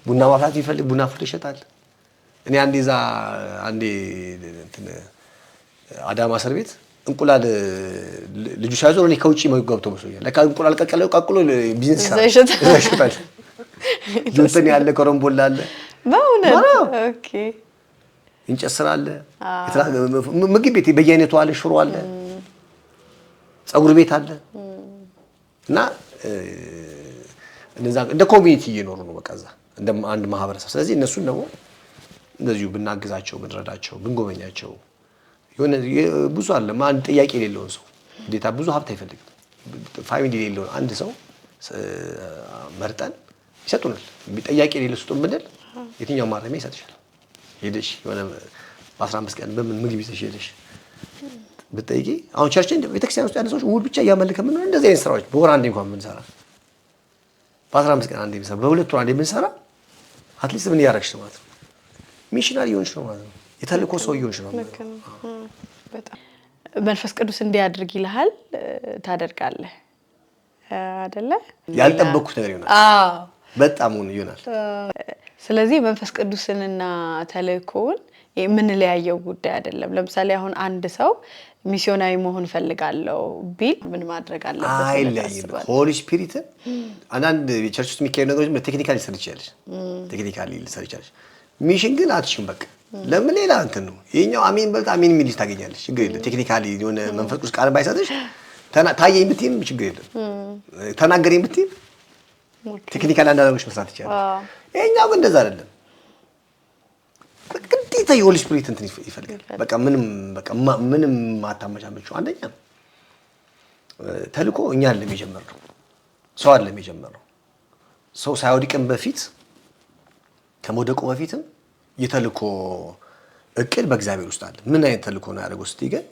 ቡና ማፍላት ቢፈልግ ቡና አፍልቶ ይሸጣል። እኔ አንዴ እንትን አዳማ እስር ቤት እንቁላል ልጁ ሳይዞ እኔ ከውጪ ገብቶ መስሎኛል። ለካ እንቁላል ቀቅሎ ቢዝነስ ይሰራል። ጆተኒ ያለ ኮረምቦላ አለ በእውነት ኦኬ። እንጨት ስራ አለ፣ ምግብ ቤት በየአይነቱ አለ፣ ሽሮ አለ፣ ፀጉር ቤት አለ። እና እነዛ እንደ ኮሚኒቲ እየኖሩ ነው በቃ እዛ እንደ አንድ ማህበረሰብ። ስለዚህ እነሱን ደግሞ እንደዚሁ ብናግዛቸው፣ ብንረዳቸው፣ ብንጎበኛቸው የሆነ ብዙ አለ ማን ጥያቄ የሌለውን ሰው እንዴታ ብዙ ሀብት አይፈልግም። ፋሚሊ የሌለውን አንድ ሰው መርጠን ይሰጡናል። ጥያቄ የሌለው ስጡን ብንል የትኛው ማረሚያ ይሰጥሻል። ሄደሽ የሆነ በ15 ቀን በምን ምግብ ይዘሽ ሄደሽ ብትጠይቂ አሁን ቸርች እንደ ቤተክርስቲያን ውስጥ ያለ ሰዎች እሑድ ብቻ እያመለከ ምን ነው እንደዚህ አይነት ስራዎች በወር አንዴ እንኳን ብንሰራ በ15 ቀን አንዴ ብንሰራ በሁለት ወር አንዴ ብንሰራ አትሊስት ምን ያደረግሽ ነው ማለት ነው። ሚሽናሪ ይሆንሽ ነው ማለት ነው። የተልእኮ ሰው ይሆንሽ ነው ማለት ነው። በጣም መንፈስ ቅዱስ እንዲያድርግ ይልሃል ታደርጋለህ አይደለ? ያልጠበቅኩት ነገር ይሆናል። በጣም ይሆናል። ስለዚህ መንፈስ ቅዱስንና ተልእኮውን የምንለያየው ጉዳይ አይደለም። ለምሳሌ አሁን አንድ ሰው ሚስዮናዊ መሆን ፈልጋለሁ ቢል ምን ማድረግ አለበት? አይለይም። ሆሊ ስፒሪት አንዳንድ ቸርች ውስጥ የሚካሄዱ ነገሮች ቴክኒካሊ ሊሰር ይችላል። ሚሽን ግን አትሽም በቃ ለምን ሌላ እንትን ነው ይሄኛው አሜን በልጥ አሜን የሚል ልጅ ታገኛለሽ። ችግር የለም። ቴክኒካሊ የሆነ መንፈስ ቅዱስ ቃል ባይሰጥሽ ታየኝ ብትይም ችግር የለም። ተናገረኝ ብትይም ቴክኒካሊ አንዳንድ ነገሮች መስራት ይችላል። ይሄኛው ግን እንደዛ አይደለም። ግዴታ የሆሊ ስፒሪት እንትን ይፈልጋል። በቃ ምንም ማታመቻመችው አንደኛ ተልእኮ እኛ አይደለም የጀመርነው፣ ሰው አይደለም የጀመርነው። ሰው ሳይወድቅም በፊት ከመውደቁ በፊትም የተልእኮ እቅድ በእግዚአብሔር ውስጥ አለ። ምን አይነት ተልእኮ ነው ያደረገው ስትይ ግን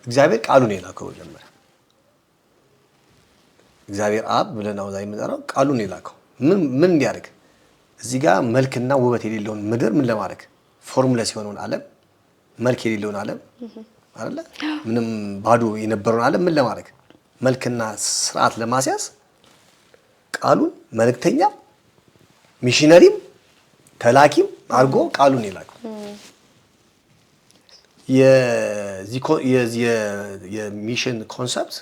እግዚአብሔር ቃሉን የላከው ጀመረ። እግዚአብሔር አብ ብለን አውዛ የምንጠራው ቃሉን የላከው ምን እንዲያደርግ እዚህ ጋር መልክና ውበት የሌለውን ምድር ምን ለማድረግ ፎርሙላስ የሆነውን ዓለም መልክ የሌለውን ዓለም አይደለ ምንም ባዶ የነበረውን ዓለም ምን ለማድረግ መልክና ስርዓት ለማስያዝ ቃሉን መልእክተኛ ሚሽነሪም ተላኪም አድርጎ ቃሉን የላከው የሚሽን ኮንሰፕት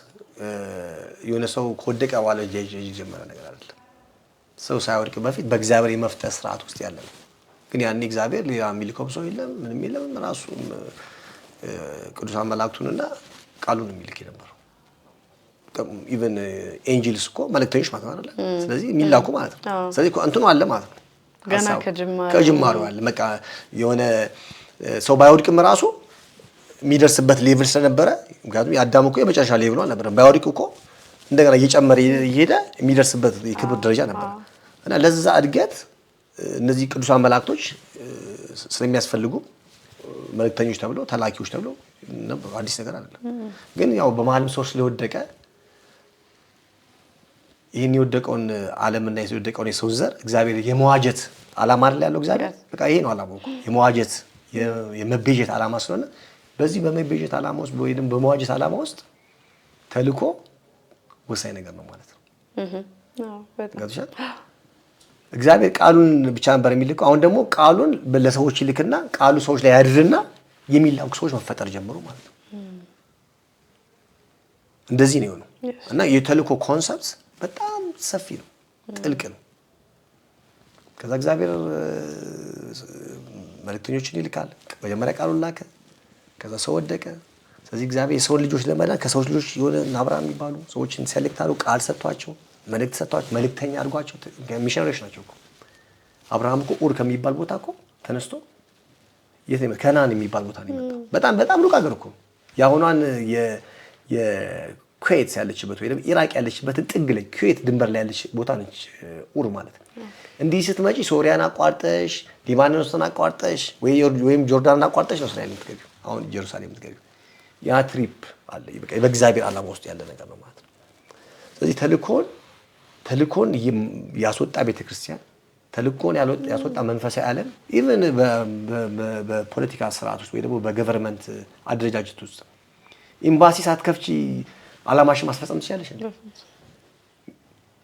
የሆነ ሰው ከወደቀ በኋላ የጀመረ ነገር አይደለም። ሰው ሳይወድቅ በፊት በእግዚአብሔር የመፍጠር ስርዓት ውስጥ ያለ ነው። ግን ያኔ እግዚአብሔር ሌላ የሚልከው ሰው የለም ምንም የለም ራሱም ቅዱሳን መላእክቱንና ቃሉን የሚልክ የነበረው ኢቭን ኤንጅልስ እኮ መልእክተኞች ማለት ነው አይደል? ስለዚህ የሚላኩ ማለት ነው። ስለዚህ እንትኑ አለ ማለት ነው። ገና ከጅማሬው አለ። በቃ የሆነ ሰው ባይወድቅም ራሱ የሚደርስበት ሌቭል ስለነበረ ምክንያቱም የአዳም እኮ የመጨረሻ ሌቭሉ አልነበረም። ባይወድቅ እኮ እንደገና እየጨመረ እየሄደ የሚደርስበት የክብር ደረጃ ነበር እና ለዛ እድገት እነዚህ ቅዱሳን መላእክቶች ስለሚያስፈልጉ መልእክተኞች ተብሎ ተላኪዎች ተብሎ ነበሩ። አዲስ ነገር አይደለም። ግን ያው በመሀልም ሰው ስለወደቀ ይሄን የወደቀውን ዓለምና የወደቀውን የሰው ዘር እግዚአብሔር የመዋጀት ዓላማ አይደል ያለው እግዚአብሔር በቃ ይሄ ነው ዓላማው እኮ የመዋጀት የመቤዠት ዓላማ ስለሆነ በዚህ በመቤዠት ዓላማ ውስጥ ወይንም በመዋጀት ዓላማ ውስጥ ተልኮ ወሳኝ ነገር ነው ማለት ነው። በጣም እግዚአብሔር ቃሉን ብቻ ነበር የሚልከው። አሁን ደግሞ ቃሉን ለሰዎች ይልክና ቃሉ ሰዎች ላይ ያድርና የሚላኩ ሰዎች መፈጠር ጀምሩ ማለት ነው። እንደዚህ ነው የሆነው እና የተልኮ ኮንሰፕት በጣም ሰፊ ነው፣ ጥልቅ ነው። ከዛ እግዚአብሔር መልእክተኞችን ይልካል። መጀመሪያ ቃሉን ላከ፣ ከዛ ሰው ወደቀ። ስለዚህ እግዚአብሔር የሰው ልጆች ለማዳን ከሰዎች ልጆች የሆነ አብርሃም የሚባሉ ሰዎችን ሴሌክት አድርጎ ቃል ሰጥቷቸው መልእክት ሰጥቷቸው መልእክተኛ አድርጓቸው ሚሽነሪዎች ናቸው እኮ። አብርሃም እኮ ኡር ከሚባል ቦታ እኮ ተነስቶ የት ነው ከናን የሚባል ቦታ ነው የመጣው። በጣም ሩቅ ሀገር እኮ ያሁኗን የኩዌት ያለችበት ወይ ደግሞ ኢራቅ ያለችበትን ጥግ ላይ ኩዌት ድንበር ላይ ያለች ቦታ ነች ኡር ማለት ነው። እንዲህ ስትመጪ ሶሪያን አቋርጠሽ ሊባኖስን አቋርጠሽ ወይም ጆርዳንን አቋርጠሽ ነው እስራኤል የምትገቢው። አሁን ኢየሩሳሌም የምትገቢው ያ ትሪፕ አለ። በቃ በእግዚአብሔር ዓላማ ውስጥ ያለ ነገር ነው ማለት ነው። ስለዚህ ተልኮን ያስወጣ ቤተክርስቲያን ተልኮን ያስወጣ መንፈሳዊ ዓለም ኢቭን በፖለቲካ ስርዓት ውስጥ ወይ ደግሞ በገቨርንመንት አደረጃጀት ውስጥ ኤምባሲ ሳትከፍቺ ዓላማሽን ማስፈጸም ትችላለሽ እንዴ?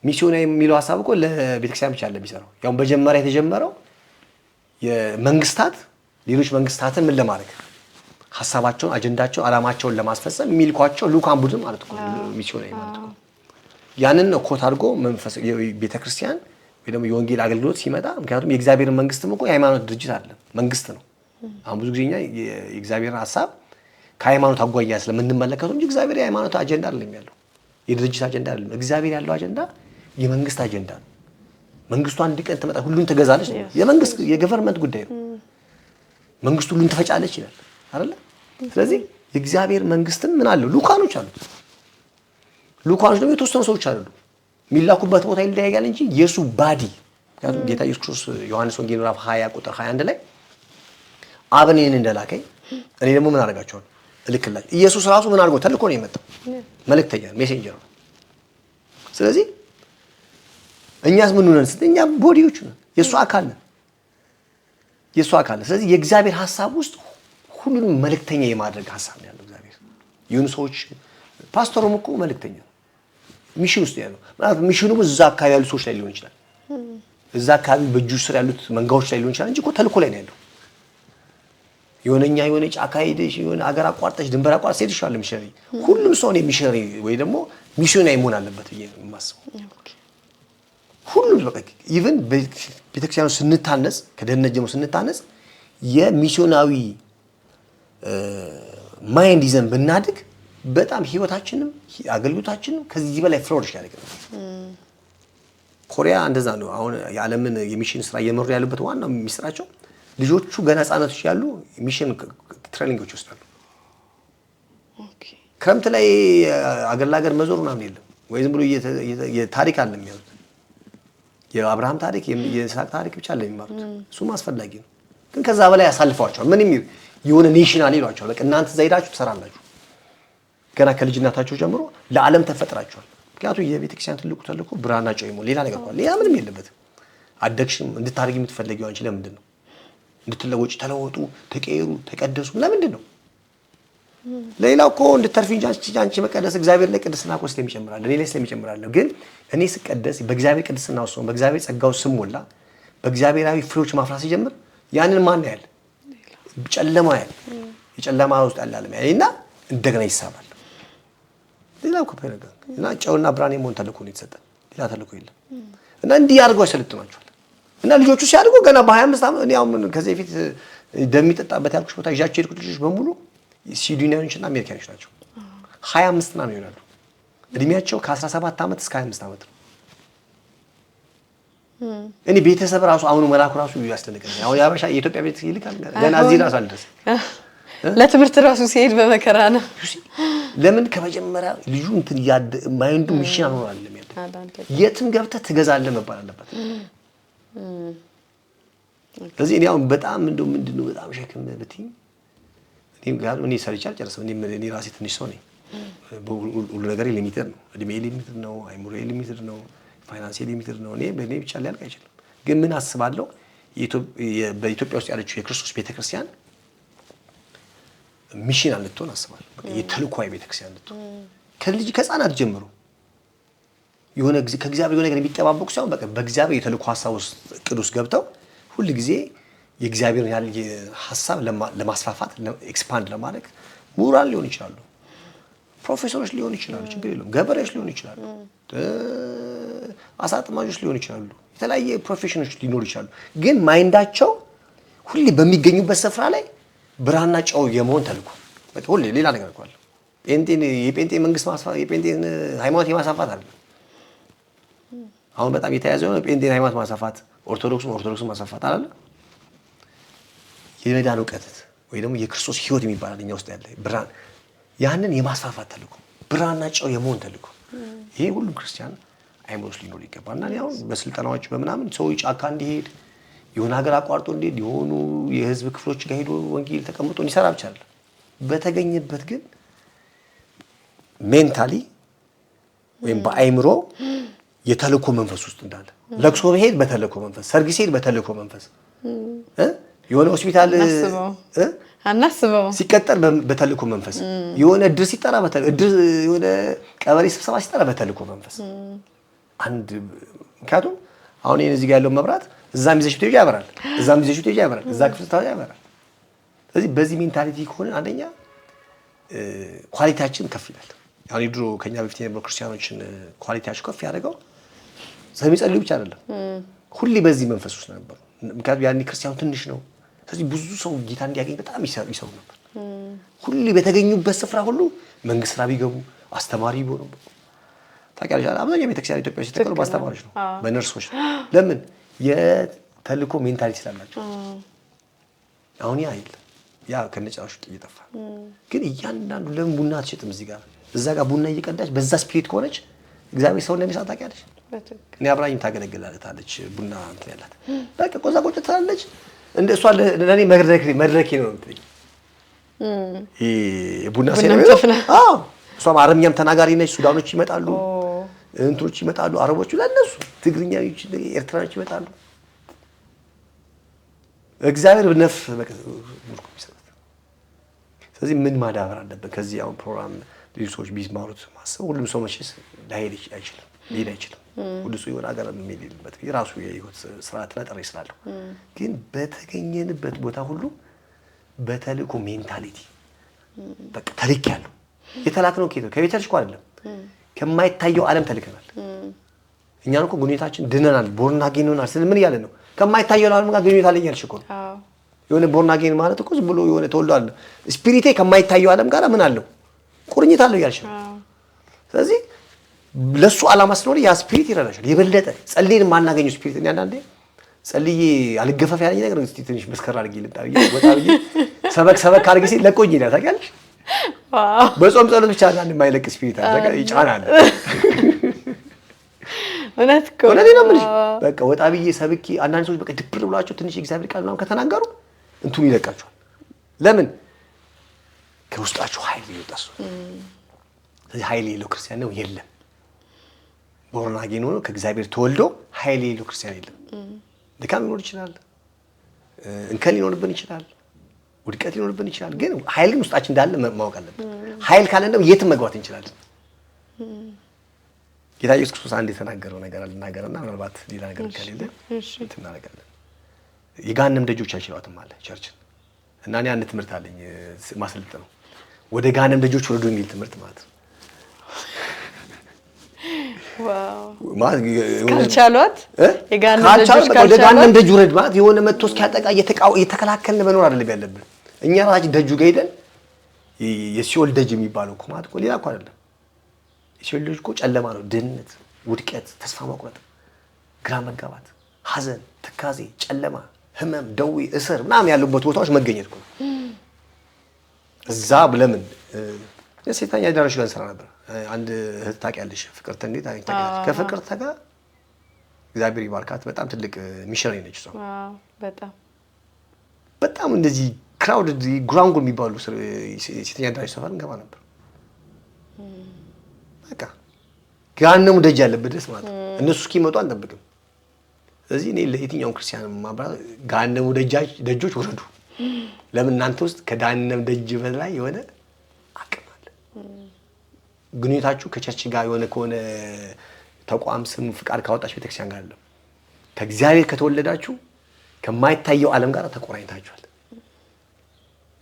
ሚስዮን የሚለው ሐሳብ እኮ ለቤተክርስቲያን ብቻ አይደለም የሚሰራው። ያው በመጀመሪያ የተጀመረው የመንግስታት ሌሎች መንግስታትን ምን ለማድረግ ሐሳባቸውን አጀንዳቸውን ዓላማቸውን ለማስፈጸም የሚልኳቸው ልኡካን ቡድን ማለት ነው ሚስዮን ማለት ነው። ያንን ነው ኮት አድርጎ መንፈስ ቤተክርስቲያን ወይ ደግሞ የወንጌል አገልግሎት ሲመጣ ምክንያቱም የእግዚአብሔር መንግስትም እኮ የሃይማኖት ድርጅት አይደለም መንግስት ነው። አሁን ብዙ ጊዜኛ የእግዚአብሔርን ሐሳብ ከሃይማኖት አጓያ ስለምንመለከተው እንጂ እግዚአብሔር የሃይማኖት አጀንዳ አይደለም ያለው የድርጅት አጀንዳ አይደለም። እግዚአብሔር ያለው አጀንዳ የመንግስት አጀንዳ ነው። መንግስቱ አንድ ቀን ትመጣ ሁሉን ትገዛለች ነው የመንግስት የገቨርንመንት ጉዳይ ነው። መንግስቱ ሁሉን ትፈጫለች ይላል አይደል? ስለዚህ የእግዚአብሔር መንግስትም ምን አለው ልኡካኖች አሉት። ልኡካኖች ደግሞ የተወሰኑ ሰዎች አይደሉም። የሚላኩበት ቦታ ይለያያል እንጂ የሱ ባዲ ምክንያቱም ጌታ ኢየሱስ ክርስቶስ ዮሐንስ ወንጌል ምዕራፍ 20 ቁጥር 21 ላይ አብ እኔን እንደላከኝ እኔ ደግሞ ምን አደርጋቸዋለሁ እልክላቸው። ኢየሱስ ራሱ ምን አድርጎ ተልኮ ነው የመጣው መልእክተኛ ሜሴንጀር ነው። ስለዚህ እኛስ ምን ሆነን እኛ ቦዲዎች ነን የሱ አካል ነን የሱ አካል ነን። ስለዚህ የእግዚአብሔር ሐሳብ ውስጥ ሁሉንም መልእክተኛ የማድረግ ሐሳብ ነው ያለው እግዚአብሔር። ይሁን ሰዎች ፓስተሩም እኮ መልእክተኛ ነው ሚሽን ውስጥ ያለው ማለት ሚሽኑ እዛ አካባቢ ያሉ ሰዎች ላይ ሊሆን ይችላል እዛ አካባቢ በእጁ ስር ያሉት መንጋዎች ላይ ሊሆን ይችላል እንጂ እኮ ተልኮ ላይ ነው ያለው። የሆነ ጫካ ሄደሽ የሆነ አገር አቋርጠሽ ድንበር አቋርጠሽ ሄደሻል ሚሽነሪ። ሁሉም ሰው ነው ሚሽነሪ ወይ ደግሞ ሚሽናዊ መሆን አለበት ብዬ ነው የማስበው። ሁሉም በቃ ኢቭን ቤተክርስቲያኑ ስንታነጽ ከደህንነት ጀምሮ ስንታነጽ የሚሽናዊ ማይንድ ይዘን ብናድግ በጣም ህይወታችንም አገልግሎታችንም ከዚህ በላይ ፍሎሪሽ ያደርጋል። ኮሪያ እንደዛ ነው። አሁን የዓለምን የሚሽን ስራ እየመሩ ያሉበት ዋናው ሚስጥራቸው ልጆቹ ገና ህጻናቶች ያሉ ሚሽን ትሬኒንጎች ውስጥ አሉ። ክረምት ላይ አገር ለአገር መዞር ምናምን የለም ወይ ዝም ብሎ የታሪክ አለ የሚያዩት የአብርሃም ታሪክ የይስሐቅ ታሪክ ብቻ አለ የሚማሩት። እሱም አስፈላጊ ነው ግን ከዛ በላይ ያሳልፈዋቸዋል። ምንም የሆነ ኔሽናል ይሏቸዋል። በቃ እናንተ እዛ ሄዳችሁ ትሰራላችሁ። ገና ከልጅነታችሁ ጀምሮ ለዓለም ተፈጥራችኋል። ምክንያቱም የቤተክርስቲያን ትልቁ ተልእኮ ብርሃንና ጨው መሆን ሌላ ነገር ሌላ ምንም የለበትም። አደግሽም እንድታደርጊ የምትፈልጊው አንቺ ለምንድን ነው? እንድትለወጪ ተለወጡ፣ ተቀየሩ፣ ተቀደሱ ለምንድን ነው? ሌላው እኮ እንድትተርፊ እንጂ አንቺ መቀደስ እግዚአብሔር ላይ ቅድስና እኮ ስለሚጨምራል እኔ ላይ ስለሚጨምራል። ግን እኔ ስቀደስ በእግዚአብሔር ቅድስና ውስጥ በእግዚአብሔር ጸጋው ስሞላ በእግዚአብሔራዊ ፍሬዎች ማፍራት ሲጀምር ያንን ማን ያህል ጨለማ ያህል የጨለማ ውስጥ ያለ ዓለም ያይና እንደገና ይሳባል። ሌላው እኮ ነገር እና ጨውና ብርሃን የመሆን ተልእኮ ነው የተሰጠን። ሌላ ተልእኮ የለም። እና እንዲህ አድርገው ያሰለጥኗቸዋል። እና ልጆቹ ሲያድጉ ገና በ25 ዓመት እኔ አሁን ከዚህ በፊት እንደሚጠጣበት ያልኩሽ ቦታ ይዣቸው የሄድኩት ልጆች በሙሉ ስዊድናውያኖችና አሜሪካኖች ናቸው። 25 ምናምን ይሆናሉ። እድሜያቸው ከ17 ዓመት እስከ 25 ዓመት ነው። እኔ ቤተሰብ ራሱ አሁን መላኩ ራሱ ያስደንቀኛል። አሁን ያበሻ የኢትዮጵያ ቤት ይልካል ገና እዚህ ራሱ አልደረሰም። ለትምህርት ራሱ ሲሄድ በመከራ ነው። ለምን ከመጀመሪያ ልጁ እንትን ማይንዱ ሚሽን ነው አይደለም ያለው። የትም ገብተህ ትገዛለህ መባል አለበት። ስለዚህ እኔ አሁን በጣም ምንድነው በጣም ሸክም ብትይ እኔ ሰርቼ አልጨረስም። እኔ ራሴ ትንሽ ሰው ነኝ። ሁሉ ነገር ሊሚትድ ነው። እድሜ ሊሚትድ ነው። አይሙሬ ሊሚትድ ነው። ፋይናንስ ሊሚትድ ነው። በእኔ ብቻ ሊያልቅ አይችልም። ግን ምን አስባለሁ በኢትዮጵያ ውስጥ ያለችው የክርስቶስ ቤተክርስቲያን ሚሽን አልትሆን አስባለሁ። የተልኳይ ቤተክርስቲያን ልትሆን ከልጅ ከህፃናት ጀምሮ የሆነ ከእግዚአብሔር የሆነ ነገር የሚጠባበቁ ሳይሆን በቃ በእግዚአብሔር የተልኮ ሐሳብ ውስጥ እቅድ ውስጥ ገብተው ሁሉ ጊዜ የእግዚአብሔርን ያለ ሐሳብ ለማስፋፋት ኤክስፓንድ ለማድረግ ምሁራን ሊሆን ይችላሉ፣ ፕሮፌሰሮች ሊሆን ይችላሉ፣ ችግር የለውም፣ ገበሬዎች ሊሆን ይችላሉ፣ አሳ አጥማጆች ሊሆን ይችላሉ፣ የተለያየ ፕሮፌሽኖች ሊኖሩ ይችላሉ። ግን ማይንዳቸው ሁሌ በሚገኙበት ስፍራ ላይ ብርሃንና ጨው የመሆን ተልኮ በቃ ሁሌ ሌላ ነገር እኮ አለ። የጴንጤ መንግስት ማስፋፋት የጴንጤን ሃይማኖት የማስፋፋት አይደለም። አሁን በጣም የተያዘ ነው ጴንጤን ሃይማኖት ማስፋፋት፣ ኦርቶዶክስን ማስፋፋት አይደለ? የመዳን እውቀት ወይ ደግሞ የክርስቶስ ህይወት የሚባል እኛ ውስጥ ያለ ብርሃን ያንን የማስፋፋት ተልኮ ብርሃንና ጨው የመሆን ተልኮ ይሄ ሁሉም ክርስቲያን አይምሮስ ሊኖር ይገባል። እና አሁን በስልጠናዎች በምናምን ሰው ጫካ እንዲሄድ የሆነ ሀገር አቋርጦ እንዲሄድ የሆኑ የህዝብ ክፍሎች ጋር ሄዶ ወንጌል ተቀምጦ እንዲሰራ ብቻ አይደለም። በተገኘበት ግን ሜንታሊ ወይም በአይምሮ የተልኮ መንፈስ ውስጥ እንዳለ ለቅሶ በሄድ በተልኮ መንፈስ፣ ሰርግ ሲሄድ በተልኮ መንፈስ፣ የሆነ ሆስፒታል አናስበው ሲቀጠር በተልኮ መንፈስ፣ የሆነ እድር ሲጠራ እድር የሆነ ቀበሌ ስብሰባ ሲጠራ በተልኮ መንፈስ አንድ ምክንያቱም አሁን እዚህ ጋር ያለው መብራት እዛም ይዘሽ ብትሄጂ ያበራል፣ እዛም ይዘሽ ብትሄጂ ያበራል፣ እዛ ክፍል ታዲያ ያበራል። ስለዚህ በዚህ ሜንታሊቲ ከሆነ አንደኛ ኳሊቲያችን ከፍ ይላል። አሁን ድሮ ከኛ በፊት የነበሩ ክርስቲያኖችን ኳሊቲያቸው ከፍ ያደረገው ስለሚጸልዩ ብቻ አይደለም፣ ሁሌ በዚህ መንፈስ ውስጥ ነበሩ። ምክንያቱም ያኔ ክርስቲያኑ ትንሽ ነው። ስለዚህ ብዙ ሰው ጌታ እንዲያገኝ በጣም ይሰሩ ነበር። ሁሌ በተገኙበት ስፍራ ሁሉ መንግስት ስራ ቢገቡ አስተማሪ ቢሆኑ ታውቂያለሽ። አብዛኛው ቤተክርስቲያን ኢትዮጵያ ውስጥ የተቀሩ በአስተማሪዎች ነው፣ በነርሶች ነው። ለምን? የተልኮ ሜንታሊቲ ስላላቸው። አሁን ያ አይደል ያ ከነጫሹ እየጠፋ ግን እያንዳንዱ ለምን ቡና አትሸጥም? እዚህ ጋር እዛ ጋር ቡና እየቀዳች በዛ ስፒሪት ከሆነች እግዚአብሔር ሰው እንደሚሰጥ ታውቂያለሽ። እኔ አብራኝ ታገለግላለች ቡና እንትን ያላት በቃ ቆዛ ቆጭ ትላለች። እንደ እሷ ለኔ መድረኬ ነው እንትን ቡና ሲነው እሷም አረብኛም ተናጋሪ ነች። ሱዳኖች ይመጣሉ፣ እንትሮች ይመጣሉ፣ አረቦቹ ለነሱ ትግርኛዎች፣ ኤርትራኖች ይመጣሉ። እግዚአብሔር በነፍ በቃ ሙርኩ ይሰጣል። ስለዚህ ምን ማዳበር አለበት? ከዚህ አሁን ፕሮግራም ብዙ ሰዎች ቢማሩት ማሰብ ሁሉም ሰው መቼስ ሊሄድ አይችልም። ሁሉ ሰው የሆነ ሀገር የሚሄድበት የራሱ የህይወት ስርዓትና ጥሪ ስላለው፣ ግን በተገኘንበት ቦታ ሁሉ በተልእኮ ሜንታሊቲ በቃ ተልክ ያለው የተላክነው ከቤተልሽ እኮ አይደለም ከማይታየው ዓለም ተልከናል። እኛን እኮ ግንኙነታችን ድነናል፣ ቦርን አጌን ሆናል። ምን እያለ ነው? ከማይታየው ዓለም ጋር ግንኙነት አለኝ ያልሽ እኮ ነው። የሆነ ቦርን አጌን ማለት እኮ ዝም ብሎ የሆነ ተወልዷል። ስፒሪቴ ከማይታየው ዓለም ጋር ምን አለው? ቁርኝት አለው ያልሽ ነው። ስለዚህ ለሱ ዓላማ ስለሆነ ያ ስፒሪት ይረዳሻል። የበለጠ ጸልየን ማናገኘው ስፒሪት እኔ አንዳንዴ ጸልዬ አልገፈፍ ያለኝ ነገር እስቲ ትንሽ መስከራ አድርጌ ልምጣ ብዬ ወጣ ብዬ ሰበክ አድርጌ ሲል ለቆኝ ይላል። ታውቂያለሽ? በጾም ጸሎት ብቻ አንዳንድ የማይለቅ ስፒሪት አለ፣ ይጫናል። እውነት እኮ ነው የምልሽ። በቃ ወጣ ብዬ ሰብኬ አንዳንድ ሰዎች በቃ ድብር ብሏቸው ትንሽ የእግዚአብሔር ቃል ምናምን ከተናገሩ እንትኑ ይለቃቸዋል። ለምን? ከውስጣቸው ኃይል ይወጣሱ። ስለዚህ ኃይል የሌለው ክርስቲያን ነው የለም። ቦርን አጌን ሆኖ ከእግዚአብሔር ተወልዶ ኃይል የሌለው ክርስቲያን የለም። ድካም ሊኖር ይችላል፣ እንከን ሊኖርብን ይችላል፣ ውድቀት ሊኖርብን ይችላል። ግን ኃይል ግን ውስጣችን እንዳለ ማወቅ አለብን። ኃይል ካለን ደግሞ የትም መግባት እንችላለን። ጌታ ኢየሱስ ክርስቶስ አንድ የተናገረው ነገር አልናገርና ምናልባት ሌላ ነገር ከሌለ እናደርጋለን። የገሃነም ደጆች አይችሏትም አለ ቸርችን። እና እኔ አንድ ትምህርት አለኝ ማሰልጠነው ወደ ገሃነም ደጆች ወርዶ የሚል ትምህርት ማለት ነው። ማለት ካልቻሏት ወደ ገሃነም ደጅ ውረድ ማለት የሆነ መጥቶ እስኪያጠቃ እየተከላከልን መኖር አይደለም ያለብን። እኛ ራሳችን ደጁ ጋር ሄደን የሲኦል ደጅ የሚባለው እኮ ማለት እኮ ሌላ እኮ አይደለም። የሲኦል ደጅ እኮ ጨለማ ነው። ድህነት፣ ውድቀት፣ ተስፋ መቁረጥ፣ ግራ መጋባት፣ ሐዘን፣ ትካዜ፣ ጨለማ፣ ህመም፣ ደዌ፣ እስር ምናምን ያሉበት ቦታዎች መገኘት እኮ እዛ ለምን የሴተኛ አዳሪዎች ጋር እንሰራ ነበር። አንድ እህት ታውቂያለሽ፣ ፍቅርተ እንዴት ታውቂያለሽ? ከፍቅርተ ጋር እግዚአብሔር ይባርካት በጣም ትልቅ ሚሽነሪ ነች እሷ። በጣም እንደዚህ ክራውድድ ጉራንጉር የሚባሉ ሴተኛ አዳሪዎች ሰፈር እንገባ ነበር። በቃ ገሃነሙ ደጅ ያለበት ድረስ ማለት ነው። እነሱ እስኪመጡ አንጠብቅም። ስለዚህ እኔ ለየትኛውም ክርስቲያን ማብራት ገሃነሙ ደጆች ውረዱ። ለምን እናንተ ውስጥ ከገሃነም ደጅ በላይ የሆነ አቅም አለ። ግንኙነታችሁ ከቸርች ጋር የሆነ ከሆነ ተቋም ስም ፍቃድ ካወጣችሁ ቤተክርስቲያን ጋር አይደለም። ከእግዚአብሔር ከተወለዳችሁ ከማይታየው ዓለም ጋር ተቆራኝታችኋል።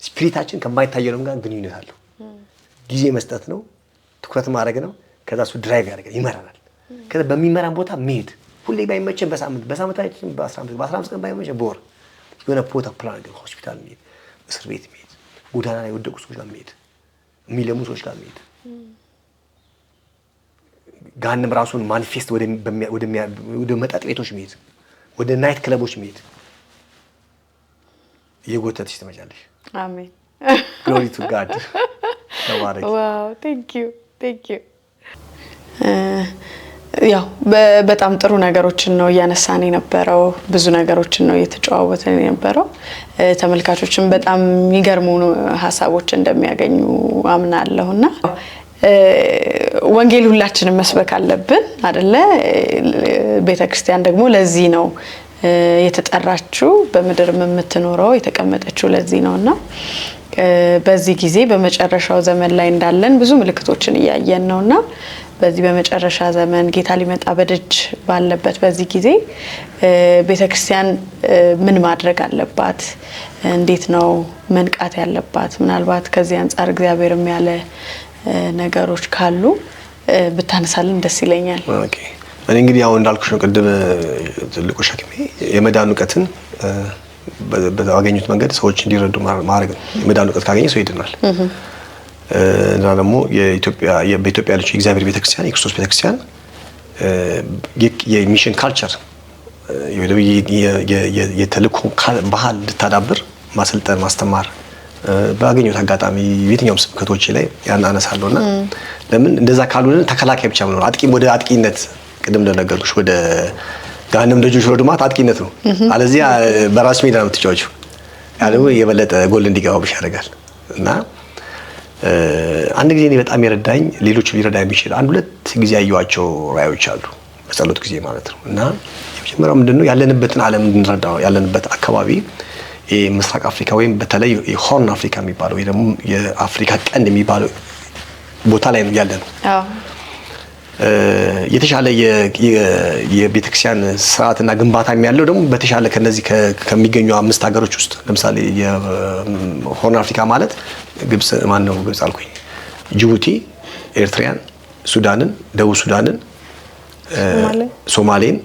ስፒሪታችን ከማይታየው ዓለም ጋር ግንኙነት አለው። ጊዜ መስጠት ነው፣ ትኩረት ማድረግ ነው። ከዛ እሱ ድራይቭ ያደርጋል፣ ይመራናል። ከዛ በሚመራን ቦታ መሄድ ሁሌ ባይመቸን በሳምንት ላይ በ15 ቀን ባይመቸን በወር የሆነ ቦታ ፕላን አድርገን ሆስፒታል መሄድ፣ እስር ቤት መሄድ፣ ጎዳና ላይ የወደቁ ሰዎች ጋር መሄድ፣ የሚለሙ ሰዎች ጋር መሄድ፣ ገሃነም ራሱን ማኒፌስት ወደ መጠጥ ቤቶች መሄድ፣ ወደ ናይት ክለቦች መሄድ እየጎተትሽ ትመጫለሽ። አሜን። ግሎሪ ቱ ጋድ። ተባረክ። ዋው ቴንክ ዩ። ያው በጣም ጥሩ ነገሮችን ነው እያነሳን የነበረው፣ ብዙ ነገሮችን ነው እየተጨዋወትን የነበረው። ተመልካቾችን በጣም የሚገርሙ ሀሳቦች እንደሚያገኙ አምናለሁና ወንጌል ሁላችንም መስበክ አለብን አይደለ? ቤተክርስቲያን ደግሞ ለዚህ ነው የተጠራችው፣ በምድር የምትኖረው የተቀመጠችው ለዚህ ነውና በዚህ ጊዜ በመጨረሻው ዘመን ላይ እንዳለን ብዙ ምልክቶችን እያየን ነውና በዚህ በመጨረሻ ዘመን ጌታ ሊመጣ በደጅ ባለበት በዚህ ጊዜ ቤተክርስቲያን ምን ማድረግ አለባት? እንዴት ነው መንቃት ያለባት? ምናልባት ከዚህ አንፃር እግዚአብሔርም ያለ ነገሮች ካሉ ብታነሳልን ደስ ይለኛል። ኦኬ። እኔ እንግዲህ ያው እንዳልኩሽ ነው ቅድም ትልቁ ሸክሜ የመዳን ዕውቀትን በአገኙት መንገድ ሰዎች እንዲረዱ ማድረግ ነው። የመዳን ዕውቀት ካገኘ ሰው ይድናል። እና ደግሞ በኢትዮጵያ ያለችው የእግዚአብሔር ቤተክርስቲያን የክርስቶስ ቤተክርስቲያን የሚሽን ካልቸር የተልእኮ ባህል እንድታዳብር ማሰልጠን፣ ማስተማር ባገኙት አጋጣሚ የትኛውም ስብከቶች ላይ ያን አነሳለሁና ለምን እንደዛ ካልሆነ ተከላካይ ብቻ ነው። አጥቂም ወደ አጥቂነት ቅድም እንደነገርኩሽ ወደ ገሃነም ደጆች ወደ ማለት አጥቂነት ነው። አለዚያ በራስ ሜዳ ነው የምትጫወቺው። ያለው የበለጠ ጎል እንዲገባብሽ ያደርጋል። እና አንድ ጊዜ እኔ በጣም የረዳኝ ሌሎች ሊረዳ የሚችል አንድ ሁለት ጊዜ ያዩዋቸው ራእዮች አሉ፣ በጸሎት ጊዜ ማለት ነው። እና የመጀመሪያው ምንድነው ያለንበትን ዓለም እንድንረዳው ያለንበት አካባቢ የምስራቅ አፍሪካ ወይም በተለይ የሆርን አፍሪካ የሚባለው ወይ ደግሞ የአፍሪካ ቀንድ የሚባለው ቦታ ላይ ነው ያለነው። የተሻለ የቤተክርስቲያን ስርዓትና ግንባታ ያለው ደግሞ በተሻለ ከነዚህ ከሚገኙ 5 ሀገሮች ውስጥ ለምሳሌ የሆርን አፍሪካ ማለት ግብጽ ግብጽ አልኩኝ፣ ጅቡቲ፣ ኤርትራን፣ ሱዳንን፣ ደቡብ ሱዳንን፣ ሶማሌን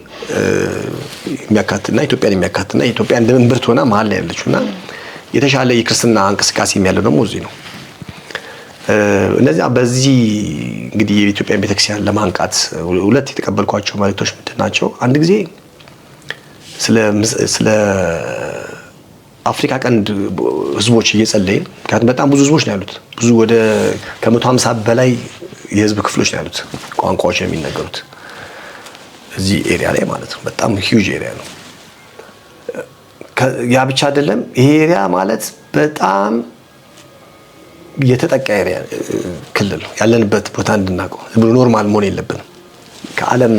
የሚያካትትና ኢትዮጵያን የሚያካትልና ኢትዮጵያ እንደምንብርት ሆና መሀል ላይ ያለችውና የተሻለ የክርስትና እንቅስቃሴ ያለው ደግሞ እዚህ ነው። እነዚያ በዚህ እንግዲህ የኢትዮጵያ ቤተክርስቲያን ለማንቃት ሁለት የተቀበልኳቸው መልእክቶች ምንድን ናቸው? አንድ ጊዜ ስለ አፍሪካ ቀንድ ህዝቦች እየጸለይን፣ ምክንያቱም በጣም ብዙ ህዝቦች ነው ያሉት፣ ብዙ ወደ ከ150 በላይ የህዝብ ክፍሎች ነው ያሉት፣ ቋንቋዎች ነው የሚነገሩት እዚህ ኤሪያ ላይ ማለት ነው። በጣም ሂውጅ ኤሪያ ነው። ያ ብቻ አይደለም፣ ይሄ ኤሪያ ማለት በጣም የተጠቃ ኤሪያ ክልል ነው። ያለንበት ቦታ እንድናውቀው ብሎ ኖርማል መሆን የለብንም። ከዓለም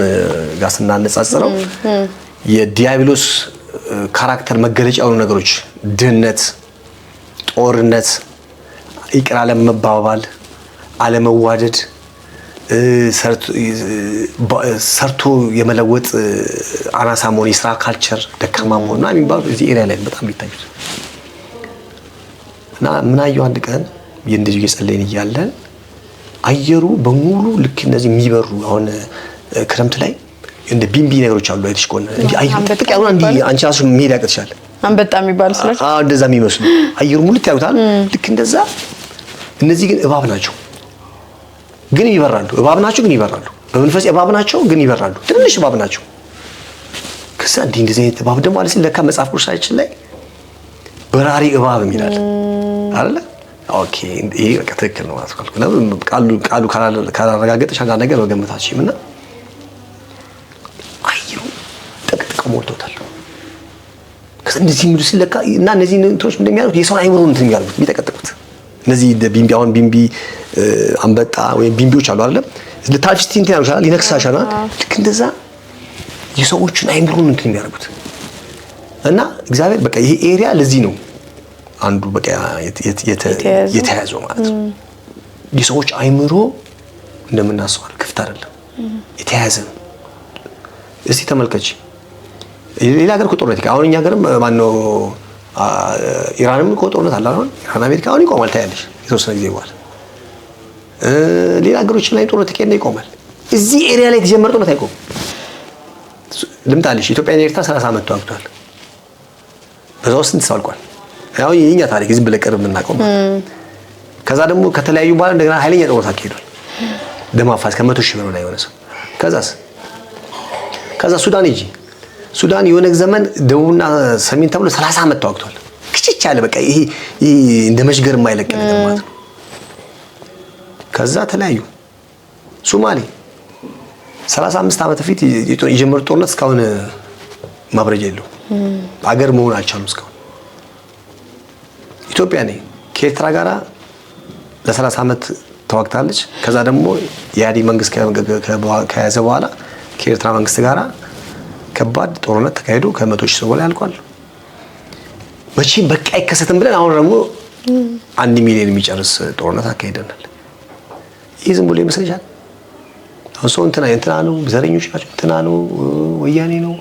ጋር ስናነጻጽረው የዲያብሎስ ካራክተር መገለጫ የሆኑ ነገሮች ድህነት፣ ጦርነት፣ ይቅር አለመባባል፣ አለመዋደድ፣ ሰርቶ የመለወጥ አናሳ መሆን፣ የስራ ካልቸር ደካማ መሆን እና የሚባሉ እዚህ ኤሪያ ላይ በጣም ይታዩት እና ምን አየሁ አንድ ቀን እንደዚህ እየጸለይን እያለን አየሩ በሙሉ ልክ እነዚህ የሚበሩ አሁን ክረምት ላይ እንደ ቢምቢ ነገሮች አሉ አይተሽ ከሆነ እንጂ አየሩ ጥቅ ያሉና እንዲ አንቺ ራስሽ መሄድ ያቅትሻል። አንበጣ የሚባል ስላች እንደዛ የሚመስሉ አየሩ ሙልት ያሉታል። ልክ እንደዛ እነዚህ ግን እባብ ናቸው ግን ይበራሉ። እባብ ናቸው ግን ይበራሉ። በመንፈስ እባብ ናቸው ግን ይበራሉ። ትንሽ እባብ ናቸው። ከዛ እንደዚህ አይነት እባብ ደግሞ አለኝ ለካ መጽሐፍ ቅዱሳችን ላይ በራሪ እባብ የሚላል አይደለ? ኦኬ ይሄ በቃ ትክክል ነው ማለት ነው። ቃሉ ካላረጋገጠሽ አንድ ነገር መገመታችሁም እና አየሩ ጠቅጥቀው ሞልቶታል። ከዛ እንደዚህ ምድር ሲለካ እና እነዚህ እንትኖች እንደሚያደርጉት የሰው አይምሮ እንትን የሚያደርጉት የሚጠቀጥቁት እነዚህ ቢምቢ አሁን ቢምቢ አንበጣ ወይም ቢምቢዎች አሉ አይደል? ለታች ስቲንት ያሉሻል ይነክሳሻል። ልክ እንደዛ የሰዎችን አይምሮ እንትን የሚያደርጉት እና እግዚአብሔር በቃ ይሄ ኤሪያ ለዚህ ነው አንዱ በቃ የተያዘው ማለት ነው። የሰዎች አይምሮ እንደምናስበው ክፍት አይደለም፣ የተያዘ ነው። እስቲ ተመልከች፣ ሌላ ሀገር እኮ ጦርነት አሁን እኛ ሀገርም ማነው ኢራንም እኮ ጦርነት አለ አሁን ኢራን አሜሪካ አሁን ይቆማል ታያለሽ የተወሰነ ጊዜ በኋላ። ሌላ ሀገሮች ላይ ጦርነት ከሄደ ይቆማል። እዚህ ኤሪያ ላይ የተጀመረ ጦርነት አይቆምም። ልምጣልሽ ኢትዮጵያና ኤርትራ 30 ዓመት ተዋግቷል። በዛው ስንት ሰው አልቋል? ያው የኛ ታሪክ ዝም ብለህ ቅርብ የምናውቀው። ከዛ ደግሞ ከተለያዩ በኋላ እንደገና ኃይለኛ ጦርነት አካሂዷል። ደም አፋሳሽ ከ100 ሺህ በላይ የሆነ ሰው። ከዛ ሱዳን ሂጂ። ሱዳን የሆነ ዘመን ደቡብና ሰሜን ተብሎ 30 ዓመት ተዋግቷል። ክችች ያለ በቃ ይሄ እንደ መሽገር የማይለቅ ነገር ማለት ነው። ከዛ ተለያዩ። ሶማሌ 35 ዓመት በፊት የጀመሩት ጦርነት እስካሁን ማብረጃ የለውም። አገር መሆን አልቻሉም እስካሁን። ኢትዮጵያ ነኝ ከኤርትራ ጋራ ለ30 ዓመት ተዋግታለች። ከዛ ደግሞ የኢህአዴግ መንግስት ከያዘ በኋላ ከኤርትራ መንግስት ጋራ ከባድ ጦርነት ተካሂዶ ከ100 ሺህ ሰው በላይ አልቋል። መቼም በቃ አይከሰትም ብለን አሁን ደግሞ 1 ሚሊዮን የሚጨርስ ጦርነት አካሂደናል። ይህ ዝም ብሎ ይመስልሻል? አሁን ሰው እንትና ነው ዘረኞች ናቸው እንትና ነው ወያኔ ነው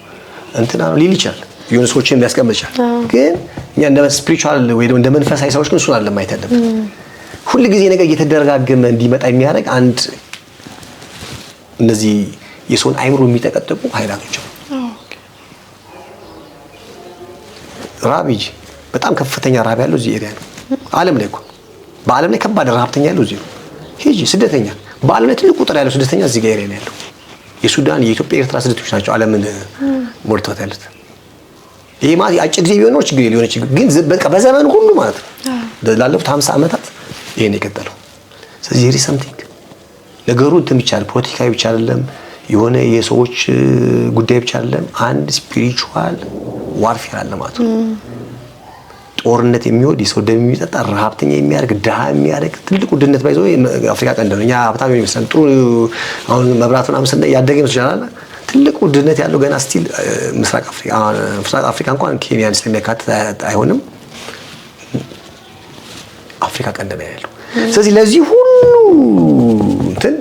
እንትና ነው ሊል ይችላል። የሆነ ሰዎችን ሊያስቀምጥ ይችላል። ግን እኛ እንደ ስፒሪቹዋል ወይ እንደ መንፈሳዊ ሰዎች ግን እሱን አይደለም ማየት ያለብን። ሁሉ ጊዜ ነገር እየተደረጋገመ እንዲመጣ የሚያደርግ አንድ እነዚህ የሰውን አይምሮ የሚጠቀጥቁ ኃይላቶች አሉ። ራብ ሂጂ፣ በጣም ከፍተኛ ራብ ያለው እዚህ ኤሪያ ነው። ዓለም ላይ እኮ በዓለም ላይ ከባድ ረሃብተኛ ያለው እዚህ ነው። ሂጂ ስደተኛ፣ በዓለም ላይ ትልቅ ቁጥር ያለው ስደተኛ እዚህ ጋር ኤሪያ ነው ያለው። የሱዳን፣ የኢትዮጵያ፣ የኤርትራ ስደተኞች ናቸው ዓለምን ሞልተዋት ያሉት። ይሄ ማለት አጭር ጊዜ ቢሆን ነው ችግር ሊሆን ይችላል፣ ግን በቃ በዘመን ሁሉ ማለት ነው ላለፉት 50 ዓመታት ይሄን የቀጠለው። ስለዚህ ሪ ሰምቲንግ ነገሩ እንትን ብቻ አይደለም፣ ፖለቲካዊ ብቻ አይደለም፣ የሆነ የሰዎች ጉዳይ ብቻ አይደለም። አንድ ስፒሪቹዋል ዋርፌር አለ ማለት ነው። ጦርነት የሚወድ የሰው ደም የሚጠጣ ረሃብተኛ የሚያደርግ ድሃ የሚያደርግ ትልቁ ድህነት ባይዘው አፍሪካ ቀንድ ነው። እኛ ሀብታም ይመስላል ጥሩ አሁን መብራቱን አምስት ያደገ ይመስላል። ትልቁ ድህነት ያለው ገና ስቲል ምስራቅ አፍሪካ እንኳን ኬንያን ስለሚያካትት አይሆንም፣ አፍሪካ ቀንድ ነው ያለው። ስለዚህ ለዚህ ሁሉ እንትን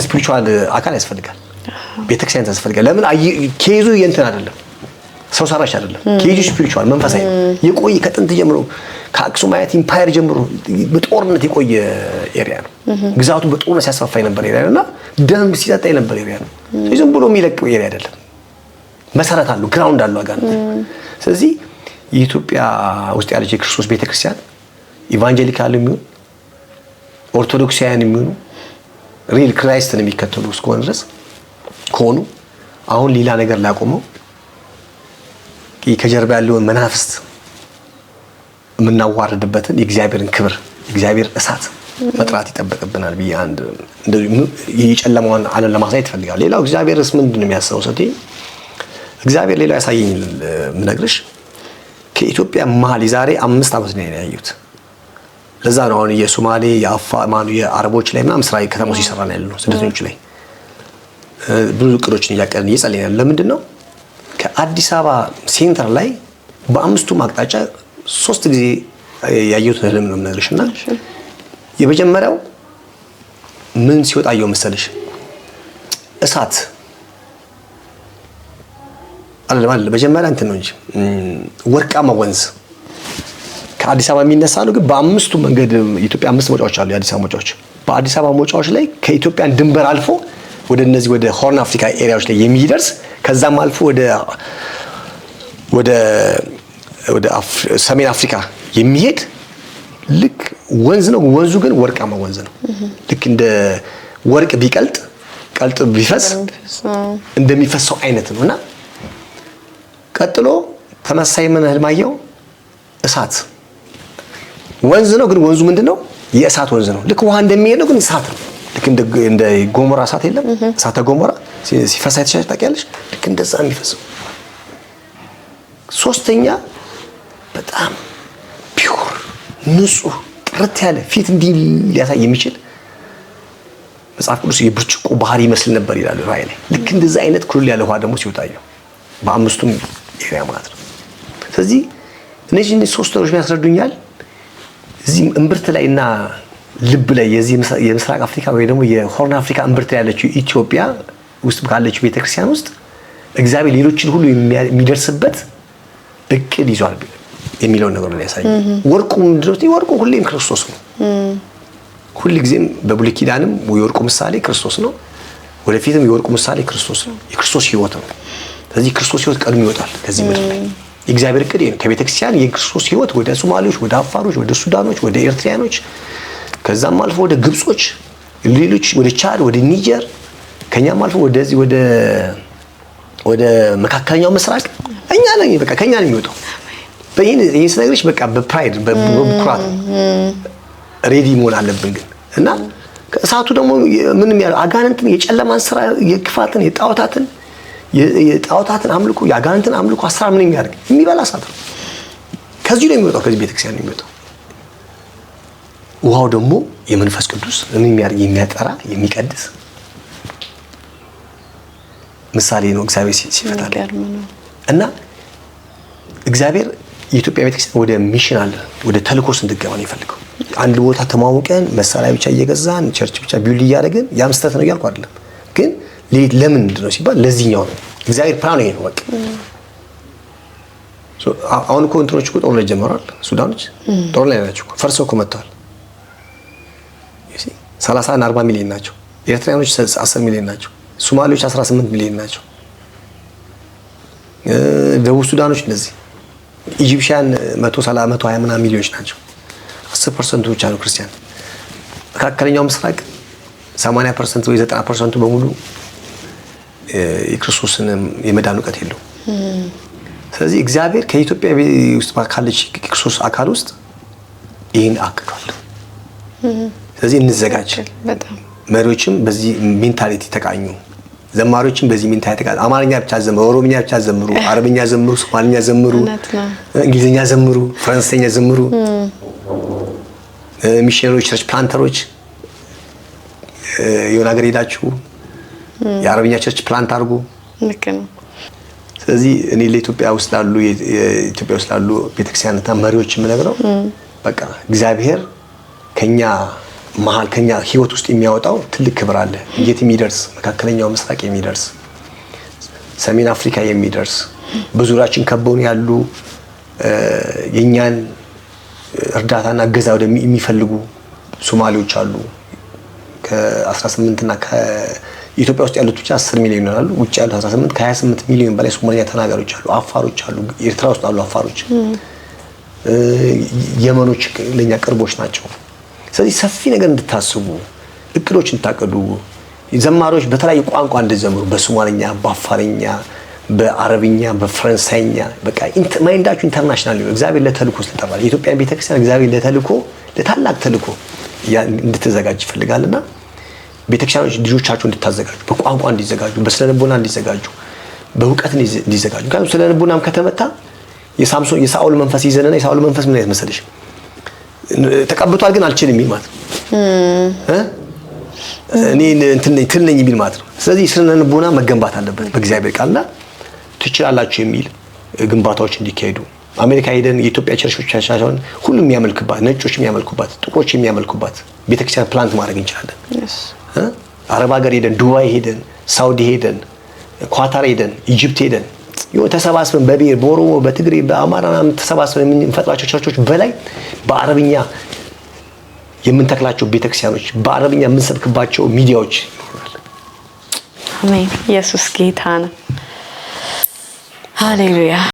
ስፒሪቹዋል አካል ያስፈልጋል፣ ቤተክርስቲያን ያስፈልጋል። ለምን ኬዙ የእንትን አይደለም፣ ሰው ሰራሽ አይደለም። ኬዙ ስፒሪቹዋል መንፈሳዊ የቆየ ከጥንት ጀምሮ ከአክሱም አያት ኢምፓየር ጀምሮ በጦርነት የቆየ ኤሪያ ነው። ግዛቱ በጦርነት ሲያስፋፋ የነበር ኤሪያ ነውና ደም ሲጠጣ የነበር ኤሪያ ነው። ዝም ብሎ የሚለቀው ኤሪያ አይደለም። መሰረት አለው፣ ግራውንድ አለው አጋንንት። ስለዚህ የኢትዮጵያ ውስጥ ያለች የክርስቶስ ቤተክርስቲያን ኢቫንጀሊካል የሚሆን ኦርቶዶክሳውያን የሚሆኑ ሪል ክራይስትን የሚከተሉ እስከሆነ ድረስ ከሆኑ አሁን ሌላ ነገር ላቆመው ከጀርባ ያለውን መናፍስት የምናዋርድበትን የእግዚአብሔርን ክብር የእግዚአብሔር እሳት መጥራት ይጠበቅብናል ብዬ አንድ የጨለማውን ዓለም ለማሳየት ይፈልጋል። ሌላው እግዚአብሔርስ ምንድን ነው የሚያስበው? ሰቴ እግዚአብሔር ሌላው ያሳየኝ የምነግርሽ ከኢትዮጵያ መሀል የዛሬ 5 ዓመት ነው ያየሁት። ለዛ ነው አሁን የሶማሌ የአረቦች ላይ ምናምን ስራ ከተማው ሲሰራ ነው ያለው ስደተኞች ላይ ብዙ እቅዶችን እያቀድን እየጸለይን ያለው ለምንድን ነው? ከአዲስ አበባ ሴንተር ላይ በአምስቱም አቅጣጫ 3 ጊዜ ያየሁት ህልም ነው የምነግርሽና የመጀመሪያው ምን ሲወጣየው መሰለሽ? እሳት አለ መጀመሪያ እንትን ነው እንጂ ወርቃማ ወንዝ ከአዲስ አበባ የሚነሳ ነው። ግን በአምስቱ መንገድ ኢትዮጵያ 5 መውጫዎች አሉ። የአዲስ አበባ መውጫዎች በአዲስ አበባ መውጫዎች ላይ ከኢትዮጵያን ድንበር አልፎ ወደ እነዚህ ወደ ሆርን አፍሪካ ኤሪያዎች ላይ የሚደርስ ከዛም አልፎ ወደ ሰሜን አፍሪካ የሚሄድ ልክ ወንዝ ነው። ወንዙ ግን ወርቃማ ወንዝ ነው። ልክ እንደ ወርቅ ቢቀልጥ ቀልጥ ቢፈስ እንደሚፈሰው አይነት ነው። እና ቀጥሎ ተመሳሳይ ምን ህልማየው እሳት ወንዝ ነው። ግን ወንዙ ምንድነው? የእሳት ወንዝ ነው። ልክ ውሃ እንደሚሄድ ነው፣ ግን እሳት ነው። ልክ እንደ ጎሞራ እሳት የለም? እሳተ ገሞራ ሲፈሳ የተሻለ ታውቂያለሽ? ልክ እንደዛ የሚፈሰው። ሶስተኛ በጣም ፒውር ንጹህ ጥርት ያለ ፊት እንዲህ ሊያሳይ የሚችል መጽሐፍ ቅዱስ የብርጭቆ ባህር ይመስል ነበር ይላል ራእይ ላይ። ልክ እንደዛ አይነት ኩል ያለ ውሃ ደግሞ ሲወጣየው በአምስቱም ኤሪያ ማለት ነው። ስለዚህ እነዚህ ሶስት ነገሮች ያስረዱኛል። እዚህ እምብርት ላይ እና ልብ ላይ የዚህ የምስራቅ አፍሪካ ወይ ደግሞ የሆርን አፍሪካ እምብርት ላይ ያለችው ኢትዮጵያ ውስጥ ካለችው ቤተክርስቲያን ውስጥ እግዚአብሔር ሌሎችን ሁሉ የሚደርስበት እቅድ ይዟል የሚለውን ነገር ነው ያሳየው። ወርቁ ምንድነው? ወርቁ ሁሌም ክርስቶስ ነው። ሁልጊዜም በብሉይ ኪዳንም የወርቁ ምሳሌ ክርስቶስ ነው። ወደፊትም የወርቁ ምሳሌ ክርስቶስ ነው። የክርስቶስ ሕይወት ነው። ስለዚህ ክርስቶስ ሕይወት ቀድሞ ይወጣል ከዚህ ምድር ላይ። የእግዚአብሔር እቅድ ነው። ከቤተክርስቲያን የክርስቶስ ሕይወት ወደ ሶማሌዎች፣ ወደ አፋሮች፣ ወደ ሱዳኖች፣ ወደ ኤርትራያኖች ከዛም አልፎ ወደ ግብጾች፣ ሌሎች ወደ ቻድ፣ ወደ ኒጀር ከኛም አልፎ ወደዚህ ወደ መካከለኛው ምስራቅ እኛ ነን። በቃ ከኛ ነው የሚወጣው። ይሄን ስነግርሽ በቃ በፕራይድ በኩራት ሬዲ መሆን አለብን። ግን እና ከእሳቱ ደግሞ ምንም ያለው አጋንንትን የጨለማን ስራ የክፋትን የጣዖታትን አምልኮ የአጋንንትን አምልኮ አስራ ምን የሚያደርግ የሚበላ እሳት ነው። ከዚህ ነው የሚወጣው። ከዚህ ቤተክርስቲያን ነው የሚወጣው። ውሃው ደግሞ የመንፈስ ቅዱስ ምን የሚያደርግ የሚያጠራ የሚቀድስ ምሳሌ ነው። እግዚአብሔር ሲፈታል እና እግዚአብሔር የኢትዮጵያ ቤተክርስቲያን ወደ ሚሽናል ወደ ተልኮስ እንድትገባ ነው የፈልገው። አንድ ቦታ ተማውቀን መሳሪያ ብቻ እየገዛን ቸርች ብቻ ቢውል እያደረግን ያም ስህተት ነው እያልኩ አይደለም። ግን ለምን ነው ሲባል ለዚህኛው ነው እግዚአብሔር ፕላን ይሄ ነው። በቃ አሁን እኮ እንትኖች እኮ ጦርነት ጀምረዋል። ሱዳኖች ጦር ላይ ናቸው። ፈርሰው እኮ መጥተዋል። 30 እና 40 ሚሊዮን ናቸው። ኤርትራያኖች 10 ሚሊዮን ናቸው። ሶማሌዎች 18 ሚሊዮን ናቸው። ደቡብ ሱዳኖች እንደዚህ ኢጂፕሽያን 120 ምናምን ሚሊዮኖች ናቸው። 10% ብቻ ነው ክርስቲያን። መካከለኛው ምስራቅ 80% ወይ 90% በሙሉ የክርስቶስን የመዳን ዕውቀት የለው። ስለዚህ እግዚአብሔር ከኢትዮጵያ ውስጥ ካለች ክርስቶስ አካል ውስጥ ይህን አቅዷል። ስለዚህ እንዘጋጅ። መሪዎችም በዚህ ሜንታሊቲ ተቃኙ። ዘማሪዎችም በዚህ ሜንታሊቲ ተቃኙ። አማርኛ ብቻ ዘምሩ፣ ኦሮምኛ ብቻ ዘምሩ፣ አረብኛ ዘምሩ፣ ሶማሊኛ ዘምሩ፣ እንግሊዝኛ ዘምሩ፣ ፈረንሳይኛ ዘምሩ። ሚሽነሮች፣ ቸርች ፕላንተሮች የሆነ ሀገር ሄዳችሁ የአረብኛ ቸርች ፕላንት አድርጉ። ልክ ነው። ስለዚህ እኔ ለኢትዮጵያ ውስጥ ላሉ ቤተክርስቲያንና መሪዎች የምነግረው በቃ እግዚአብሔር ከኛ ህይወት ውስጥ የሚያወጣው ትልቅ ክብር አለ። የት የሚደርስ መካከለኛው ምስራቅ የሚደርስ ሰሜን አፍሪካ የሚደርስ በዙሪያችን ከበውን ያሉ የኛን እርዳታና እገዛ የሚፈልጉ ሶማሌዎች አሉ። ከ18 እና ኢትዮጵያ ውስጥ ያሉት ብቻ 10 ሚሊዮን ይሆናሉ። ውጭ ያሉት 18 ከ28 ሚሊዮን በላይ ሶማሊያ ተናጋሪዎች አሉ። አፋሮች አሉ። ኤርትራ ውስጥ አሉ አፋሮች። የመኖች ለኛ ቅርቦች ናቸው። ስለዚህ ሰፊ ነገር እንድታስቡ እቅዶች እንድታቀዱ ዘማሪዎች በተለያየ ቋንቋ እንድዘምሩ በሶማሊኛ፣ በአፋርኛ፣ በአረብኛ፣ በፈረንሳይኛ በቃ ማይንዳችሁ ኢንተርናሽናል ነው። እግዚአብሔር ለተልኮ ስለጠራል የኢትዮጵያ ቤተክርስቲያን እግዚአብሔር ለታላቅ ተልኮ እንድትዘጋጅ ይፈልጋልና ቤተክርስቲያኖች ልጆቻቸው እንድታዘጋጁ በቋንቋ እንዲዘጋጁ፣ በስነልቦና እንዲዘጋጁ፣ በእውቀት እንዲዘጋጁ። ምክንያቱም ስነልቦናም ከተመታ የሳኦል መንፈስ ይዘንና የሳኦል መንፈስ ምን አይነት መሰለሽ ተቀብቷል ግን አልችልም የሚል ማለት ነው። እኔ እንትን ነኝ የሚል ማለት ነው። ስለዚህ ስነልቦና መገንባት አለበት በእግዚአብሔር ቃልና ትችላላችሁ የሚል ግንባታዎች እንዲካሄዱ አሜሪካ ሄደን የኢትዮጵያ ቸርቾች ሳይሆን ሁሉም የሚያመልክባት፣ ነጮች የሚያመልኩባት፣ ጥቁሮች የሚያመልኩባት ቤተክርስቲያን ፕላንት ማድረግ እንችላለን። አረብ ሀገር ሄደን ዱባይ ሄደን ሳውዲ ሄደን ኳታር ሄደን ኢጅፕት ሄደን ተሰባስበን በብሔር በኦሮሞ በትግሬ በአማራና ተሰባስበን የምንፈጥራቸው ቸርቾች በላይ በአረብኛ የምንተክላቸው ቤተክርስቲያኖች በአረብኛ የምንሰብክባቸው ሚዲያዎች ይኖራል። አሜን። ኢየሱስ ጌታ ነው። ሃሌሉያ